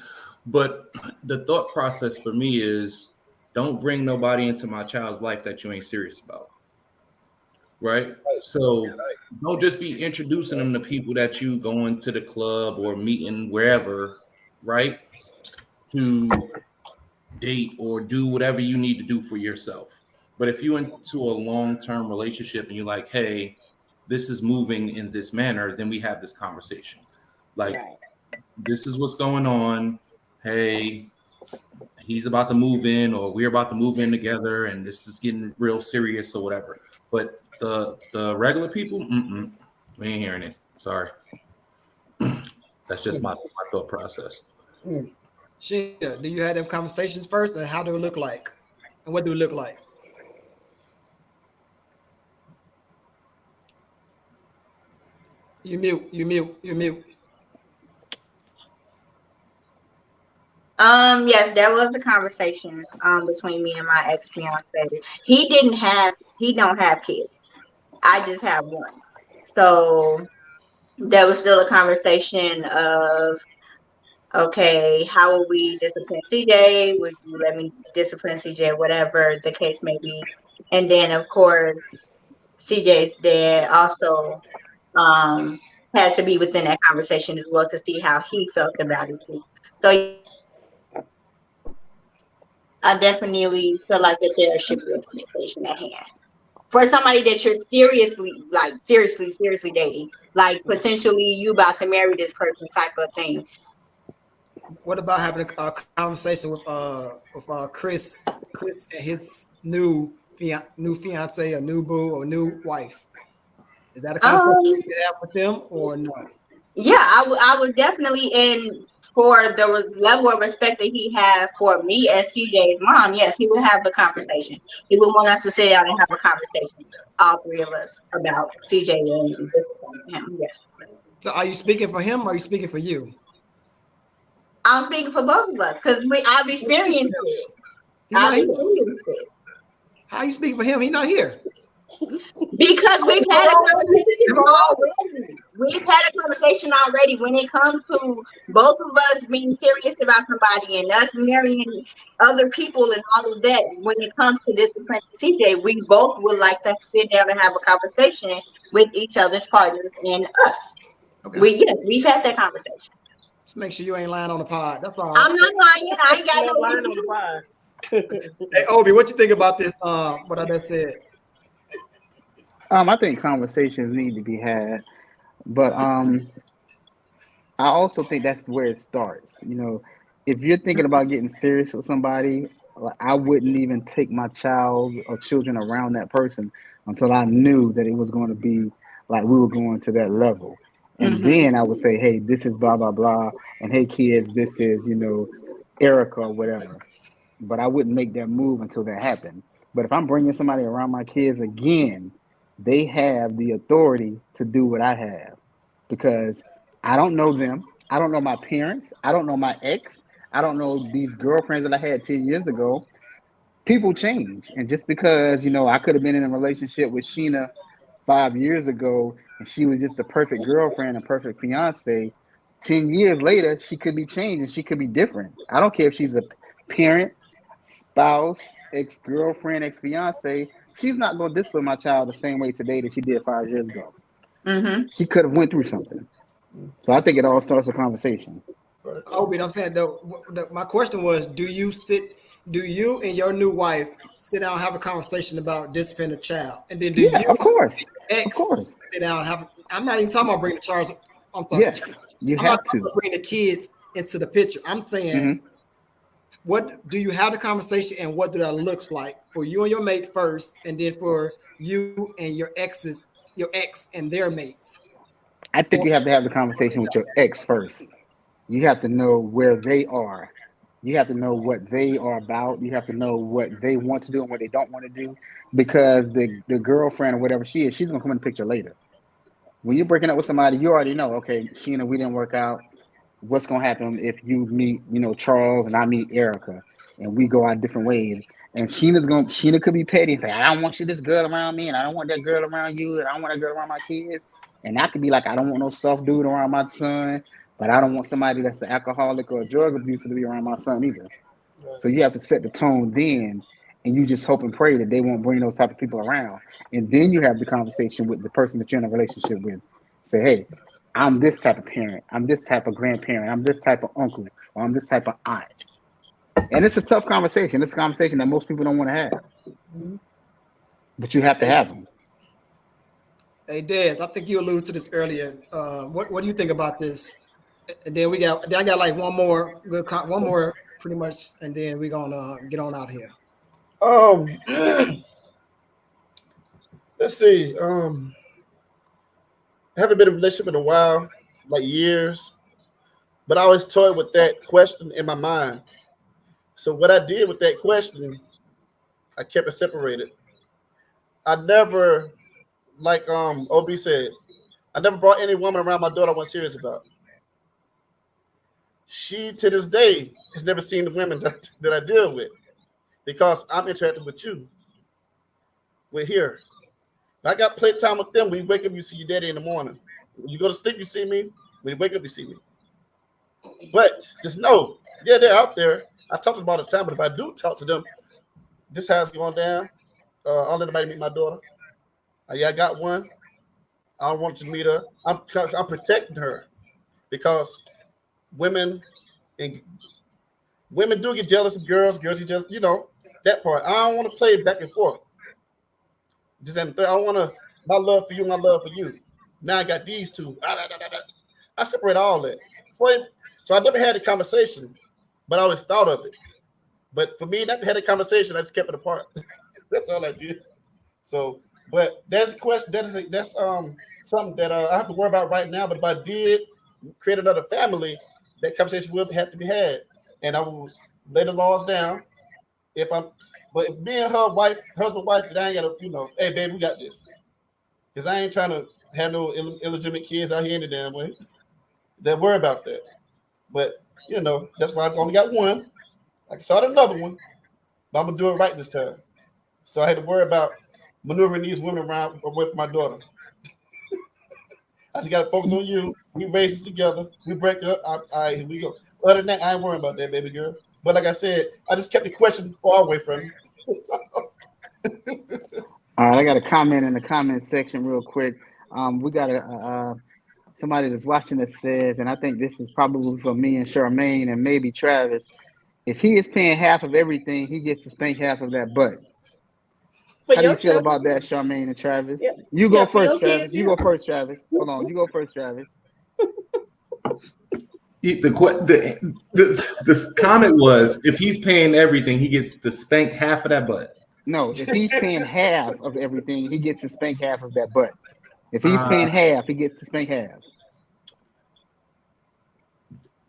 But the thought process for me is, don't bring nobody into my child's life that you ain't serious about, right? So don't just be introducing them to people that you going to the club or meeting wherever, right, to date or do whatever you need to do for yourself. But if you're into a long-term relationship and you're like, hey, this is moving in this manner, then we have this conversation. Like, this is what's going on. Hey, he's about to move in, or we're about to move in together, and this is getting real serious or whatever. But the regular people, we ain't hearing it. Sorry. That's just my thought process.
Sheena, do you have them conversations first, and how do it look like? And what do it look like? You mute.
Yes, there was a conversation between me and my ex-fiance. He don't have kids. I just have one. So there was still a conversation of, okay, how will we discipline CJ? Would you let me discipline CJ, whatever the case may be? And then of course CJ's dad also had to be within that conversation as well to see how he felt about it too. So I definitely feel like that there should be a conversation at hand for somebody that you're seriously dating, like potentially you about to marry this person type of thing.
What about having a conversation with Chris and his new fiance or new boo or new wife? Is that a conversation you have with them or no?
Yeah, I would definitely, and for the level of respect that he had for me as CJ's mom, yes, he would have the conversation. He would want us to sit down and have a conversation, all three of us, about CJ and disciplining him. Yes.
So, are you speaking for him or are you speaking for you?
I'm speaking for both of us because I've experienced it. How
are you speaking for him? He's not here.
Because we've had a conversation already. We've had a conversation already when it comes to both of us being serious about somebody and us marrying other people and all of that. When it comes to disciplining CJ, we both would like to sit down and have a conversation with each other's partners and us. Okay. We've had that conversation.
Just make sure you ain't lying on the pod. That's all.
I'm not lying. I ain't got no lying on the
pod.
Hey, Obi, what you think about this? What I just said.
I think conversations need to be had, but I also think that's where it starts. You know, if you're thinking about getting serious with somebody, I wouldn't even take my child or children around that person until I knew that it was going to be like we were going to that level. And then I would say, hey, this is blah, blah, blah. And hey, kids, this is, Erica or whatever. But I wouldn't make that move until that happened. But if I'm bringing somebody around my kids again, they have the authority to do what I have because I don't know them. I don't know my parents. I don't know my ex. I don't know these girlfriends that I had 10 years ago. People change. And just because, I could have been in a relationship with Sheena 5 years ago and she was just the perfect girlfriend, a perfect fiance, 10 years later, she could be changed and she could be different. I don't care if she's a parent, spouse, ex girlfriend, ex fiance. She's not going to discipline my child the same way today that she did 5 years ago.
Mm-hmm.
She could have went through something. So I think it all starts with conversation.
Obi, I'm saying though, my question was, do you and your new wife sit down and have a conversation about disciplining a child, and then do
Yeah,
you
of course. Of
ex
course.
sit down and have? I'm not even talking about bringing the charge. I'm talking.
Yes, you
I'm not
have
talking
to.
about bringing the kids into the picture. I'm saying,
Hmm.
what do you have the conversation, and what do that looks like for you and your mate first, and then for you and your ex and their mates?
I think you have to have the conversation with your ex first. You have to know where they are. You have to know what they are about. You have to know what they want to do and what they don't want to do. Because the girlfriend or whatever she is, she's gonna come in the picture later. When you're breaking up with somebody, you already know, okay, Sheena, we didn't work out. What's gonna happen if you meet, Charles and I meet Erica and we go our different ways? And Sheena could be petty and say, I don't want you this girl around me, and I don't want that girl around you, and I don't want that girl around my kids. And I could be like, I don't want no soft dude around my son, but I don't want somebody that's an alcoholic or a drug abuser to be around my son either. So you have to set the tone then, and you just hope and pray that they won't bring those type of people around. And then you have the conversation with the person that you're in a relationship with. Say, hey, I'm this type of parent. I'm this type of grandparent. I'm this type of uncle, or I'm this type of aunt. And it's a tough conversation. It's a conversation that most people don't want to have, but you have to
Hey,
have them.
hey, Dez, I think you alluded to this earlier. What do you think about this? And then I got like one more pretty much, and then we're gonna get on out here.
Um, let's see. I haven't been in a relationship in a while, like years, but I always toyed with that question in my mind. So what I did with that question, I kept it separated. I never, like Ob said, I never brought any woman around my daughter I wasn't serious about. She to this day has never seen the women that I deal with because I'm interacting with you. We're here. I got playtime with them. When you wake up, you see your daddy in the morning. When you go to sleep, you see me. When you wake up, you see me. But just know, yeah, they're out there. I talk to them all the time, but if I do talk to them, this how it's going down. I'll let anybody meet my daughter. Yeah, I got one. I don't want you to meet her. I'm protecting her because women and women do get jealous of girls. Girls get jealous, that part. I don't want to play back and forth. I want to my love for you, my love for you. Now I got these two. I separate all that. So I never had a conversation, but I always thought of it. But for me, not to have a conversation, I just kept it apart. That's all I did. So, but that's a question. That's something that I have to worry about right now. But if I did create another family, that conversation will have to be had, and I will lay the laws down. But if me and her husband, wife, then I ain't gotta, hey baby, we got this. Because I ain't trying to have no illegitimate kids out here any damn way. Don't worry about that. But that's why I only got one. I can start another one, but I'm gonna do it right this time. So I had to worry about maneuvering these women around away from my daughter. I just gotta focus on you. We raise this together. We break up. All right, here we go. Other than that, I ain't worrying about that, baby girl. But like I said, I just kept the question far away from you.
All right, I got a comment in the comment section real quick. We got somebody that's watching that says, and I think this is probably for me and Charmaine and maybe Travis. If he is paying half of everything, he gets to spank half of that butt.
For
How do
your
you feel
children.
about that, Charmaine and Travis?
Yeah,
You go
yeah, for your
first,
kids,
Travis. You
yeah.
go first, Travis. Hold on. You go first, Travis.
The comment was, if he's paying everything, he gets to spank half of that butt.
No, if he's paying half of everything, he gets to spank half of that butt. If he's
Uh,
paying half, he gets to spank half.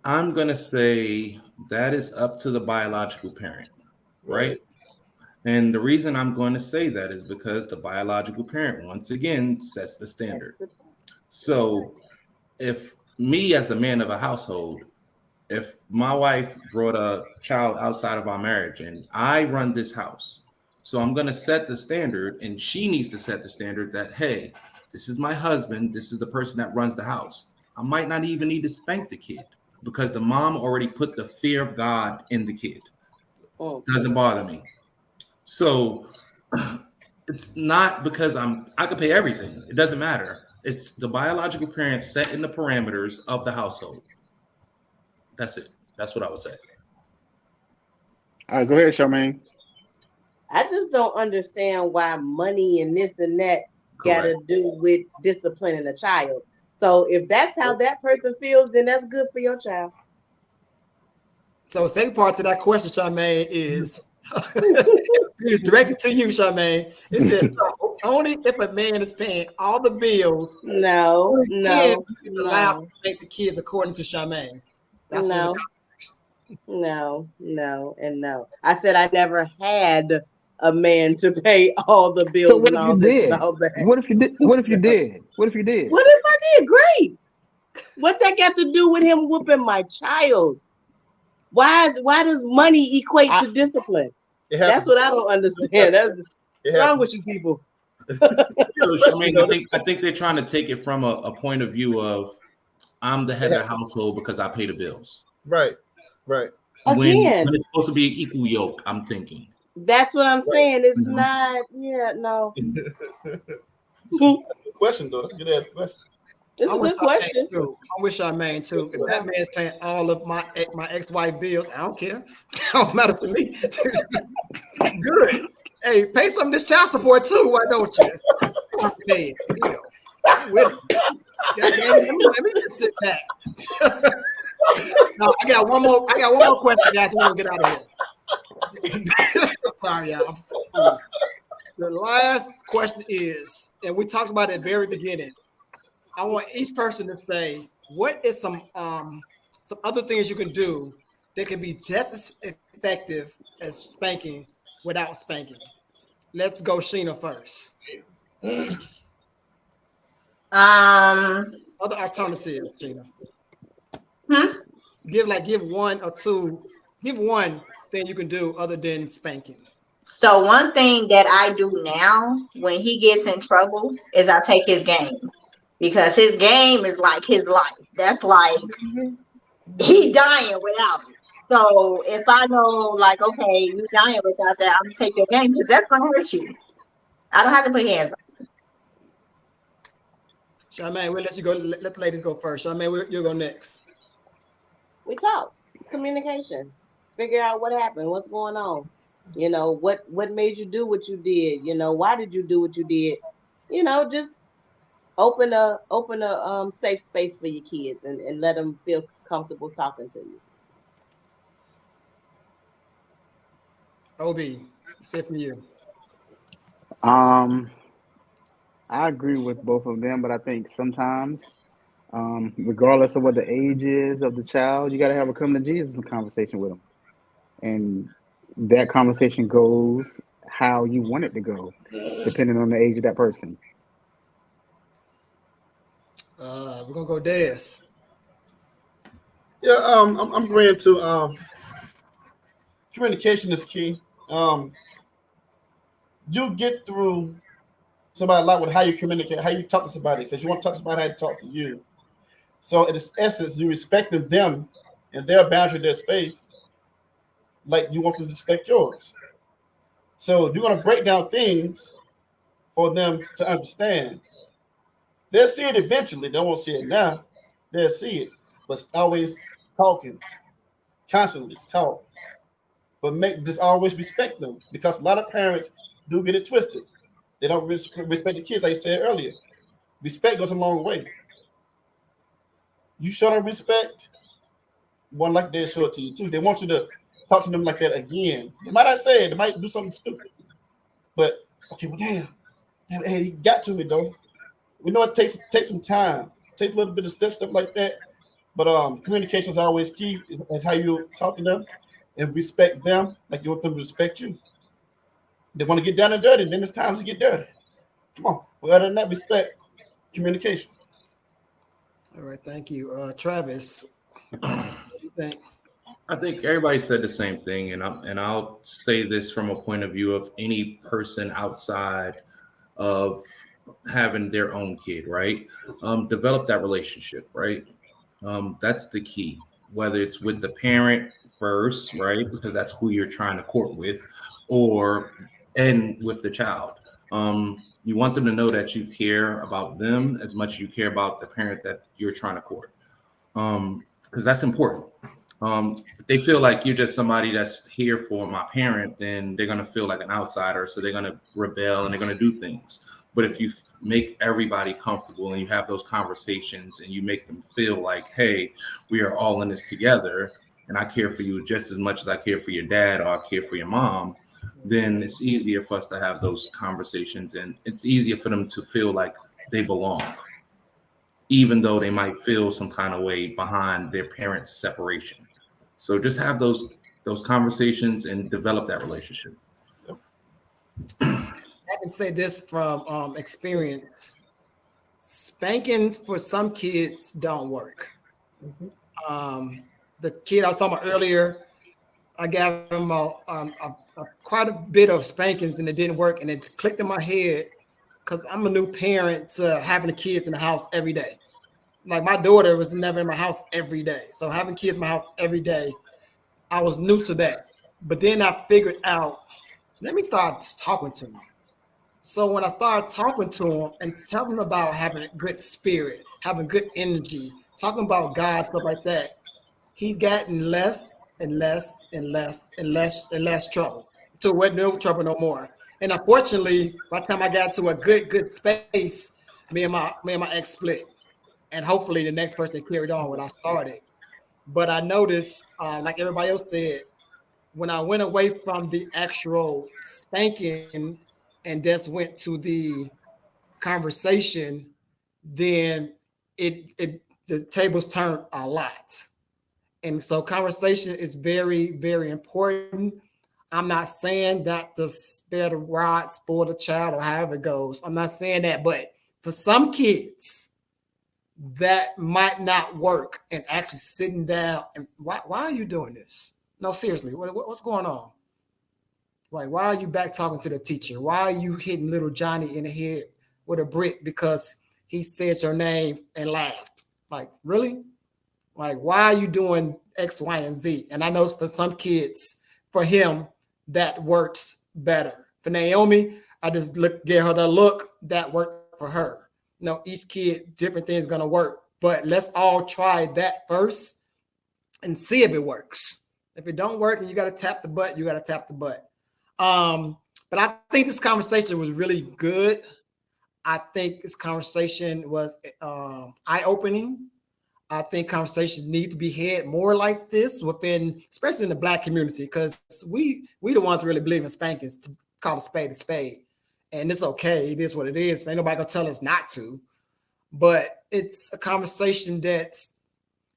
I'm gonna say that is up to the biological parent, right? And the reason I'm going to say that is because the biological parent, once again, sets the standard. So if me as a man of a household, if my wife brought a child outside of our marriage and I run this house, so I'm going to set the standard and she needs to set the standard that, hey, this is my husband. This is the person that runs the house. I might not even need to spank the kid because the mom already put the fear of God in the kid. Doesn't bother me. So it's not because I could pay everything. It doesn't matter. It's the biological parents setting the parameters of the household. That's it. That's what I would say.
All right, go ahead, Charmaine.
I just don't understand why money and this and that got to do with disciplining a child. So if that's how that person feels, then that's good for your child.
So the second part to that question, Charmaine, is it's directed to you, Charmaine. It says so only if a man is paying all the bills.
No.
He's allowed to spank the kids according to Charmaine. That's
no. I said I never had a man to pay all the bills.
So what
and
if
all
you
this
did?
And all that.
What if you did? What if you did? What if you did?
What if I did? Great. What that got to do with him whooping my child? Why does money equate to discipline? That's what I don't understand. That's what's wrong with you people.
I think they're trying to take it from a point of view of I'm the head of the household because I pay the bills.
Right.
Again,
when it's supposed to be an equal yoke, I'm thinking.
That's what I'm saying. It's not. Yeah, no.
Question though. That's a good ass question.
It's a good question.
I wish Charmaine too. If that man's paying all of my ex-wife bills, I don't care. It don't matter to me. Good. Hey, pay some of this child support too. Why don't you? Hey, let me just sit back. No, I got one more question, guys. We're gonna get out of here. Sorry, y'all. The last question is, and we talked about it at the very beginning. I want each person to say what is some other things you can do that can be just as effective as spanking without spanking. Let's go, Sheena, first. Other alternatives, Sheena. Give one or two. Give one thing you can do other than spanking.
So one thing that I do now when he gets in trouble is I take his game, because his game is like his life. That's like he dying without it. So if I know, like, okay, you dying without that, I'm gonna take your game because that's gonna hurt you. I don't have to put hands on.
Charmaine, we'll let you go. Let the ladies go first. Charmaine, you'll go next.
We talk communication. Figure out what happened. What's going on? You know, what made you do what you did? You know, why did you do what you did? You know, just open a safe space for your kids and let them feel comfortable talking to you.
OB, say from you.
I agree with both of them, but I think sometimes, regardless of what the age is of the child, you got to have a come to Jesus conversation with them, and that conversation goes how you want it to go, depending on the age of that person.
We're gonna go Des.
Yeah, I'm going to communication is key. You get through somebody a lot with how you communicate, how you talk to somebody, because you want to talk to somebody how to talk to you. So in its essence, you respecting them and their boundary, their space, like you want them to respect yours. So you're gonna break down things for them to understand. They'll see it eventually. They won't see it now. They'll see it, but always talking, constantly talk. But just always respect them, because a lot of parents do get it twisted. They don't respect the kids, like I said earlier. Respect goes a long way. You show them respect, one like they show it to you too. They want you to talk to them like that again. They might not say it, they might do something stupid. But okay, well, damn, hey, he got to me though. We know it takes some time, it takes a little bit of stuff like that. But communication is always key. It's how you talk to them and respect them like you want them to respect you. They want to get down and dirty, then it's time to get dirty. Come on. But other than that, respect, communication.
All right, thank you. Travis, what do you think?
I think everybody said the same thing, and I'll say this from a point of view of any person outside of having their own kid, right? Develop that relationship, right? That's the key. Whether it's with the parent first, right, because that's who you're trying to court with, or and with the child. You want them to know that you care about them as much as you care about the parent that you're trying to court, because that's important. If they feel like you're just somebody that's here for my parent, then they're gonna feel like an outsider, so they're gonna rebel and they're gonna do things. But if you make everybody comfortable and you have those conversations and you make them feel like, hey, we are all in this together, and I care for you just as much as I care for your dad or I care for your mom, then it's easier for us to have those conversations, and it's easier for them to feel like they belong, even though they might feel some kind of way behind their parents' separation. So just have those conversations and develop that relationship.
I can say this from experience. Spankings for some kids don't work. The kid I was talking about earlier, I gave him quite a bit of spankings and it didn't work. And it clicked in my head because I'm a new parent to having the kids in the house every day. Like my daughter was never in my house every day. So having kids in my house every day, I was new to that. But then I figured out, let me start talking to them. So when I started talking to him and telling him about having a good spirit, having good energy, talking about God, stuff like that, he gotten less and less and less and less and less trouble. So with no trouble no more. And unfortunately, by the time I got to a good space, me and my ex split. And hopefully the next person carried on what I started. But I noticed, like everybody else said, when I went away from the actual spanking and just went to the conversation, then it the tables turned a lot. And so conversation is very, very important. I'm not saying that to spare the rod, spoil the child, or however it goes. I'm not saying that, but for some kids, that might not work. And actually sitting down and why are you doing this? No, seriously, what's going on? Like, why are you back talking to the teacher? Why are you hitting little Johnny in the head with a brick because he said your name and laughed? Like, really? Like, why are you doing X, Y, and Z? And I know for some kids, for him, that works better. For Naomi, I just get her the look that worked for her. You know, each kid, different things gonna work. But let's all try that first and see if it works. If it don't work and you gotta tap the butt, you gotta tap the butt. But I think this conversation was really good. I think this conversation was eye-opening. I think conversations need to be had more like this within, especially in the Black community, because we the ones who really believe in spankings, to call a spade, and it's okay. It is what it is. Ain't nobody gonna tell us not to, but it's a conversation that's,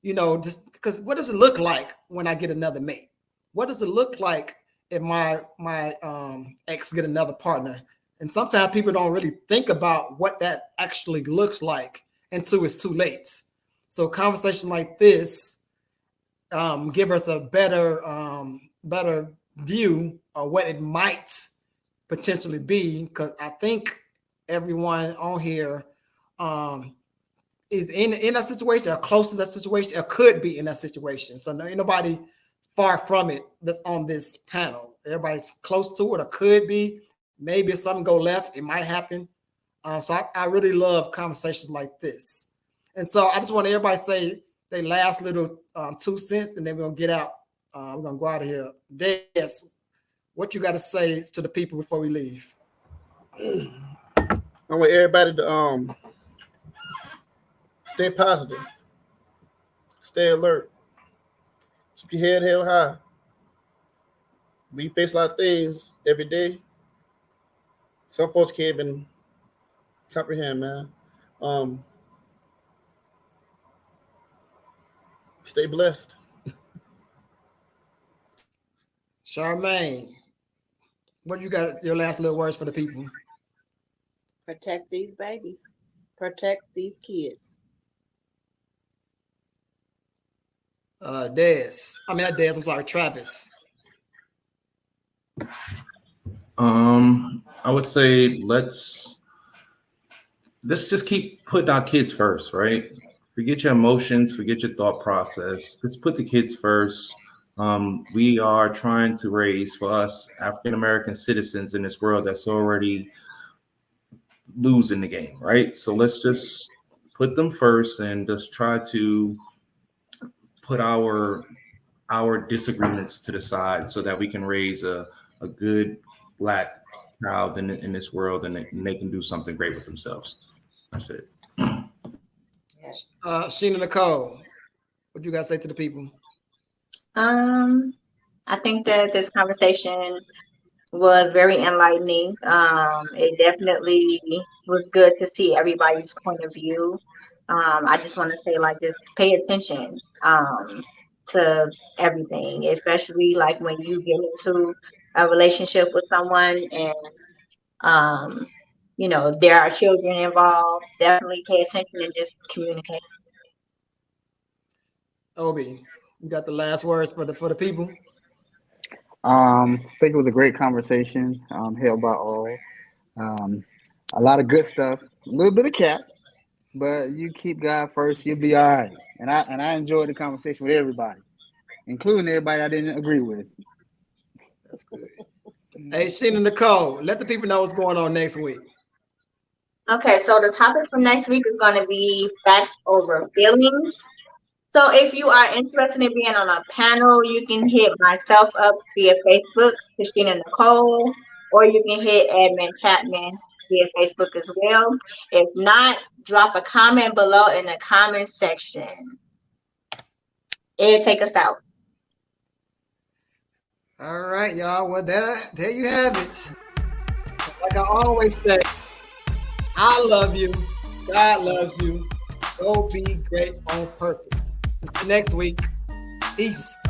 just because what does it look like when I get another mate? What does it look like if my ex get another partner? And sometimes people don't really think about what that actually looks like until it's too late. So conversation like this give us a better view of what it might potentially be, because I think everyone on here is in that situation or close to that situation or could be in that situation. So ain't nobody far from it that's on this panel. Everybody's close to it or could be. Maybe if something go left, it might happen. So I really love conversations like this. And so I just want everybody to say their last little 2 cents, and then we're gonna get out. We're gonna go out of here. Des, what you got to say to the people before we leave?
I want everybody to stay positive, stay alert, keep your head held high. We face a lot of things every day. Some folks can't even comprehend, man. Stay blessed.
Charmaine, What you got? Your last little words for the people.
Protect these babies. Protect these kids.
Dez. I mean, not Dez. I'm sorry, Travis.
I would say let's just keep putting our kids first, right? Forget your emotions, forget your thought process. Just put the kids first. We are trying to raise for us African American citizens in this world that's already losing the game, right? So let's just put them first and just try to put our disagreements to the side so that we can raise a good Black child in this world, and they can do something great with themselves. That's it.
Sheena Nicole, what you got to say to the people?
I think that this conversation was very enlightening. It definitely was good to see everybody's point of view. I just want to say, like, just pay attention to everything, especially like when you get into a relationship with someone and you know, there are children involved. Definitely pay attention and just communicate.
Obi, you got the last words for the people.
I think it was a great conversation held by all. A lot of good stuff, a little bit of cap, but you keep God first, you'll be all right. And I enjoyed the conversation with everybody, including everybody I didn't agree with.
That's good. Hey, Sheena Nicole, let the people know what's going on next week.
Okay, so the topic for next week is going to be facts over feelings. So if you are interested in being on a panel, you can hit myself up via Facebook, Christina Nicole, or you can hit Admin Chapman via Facebook as well. If not, drop a comment below in the comment section. It'll take us out.
All right, y'all. Well, there you have it. Like I always say, I love you. God loves you. Go be great on purpose. Until next week. Peace.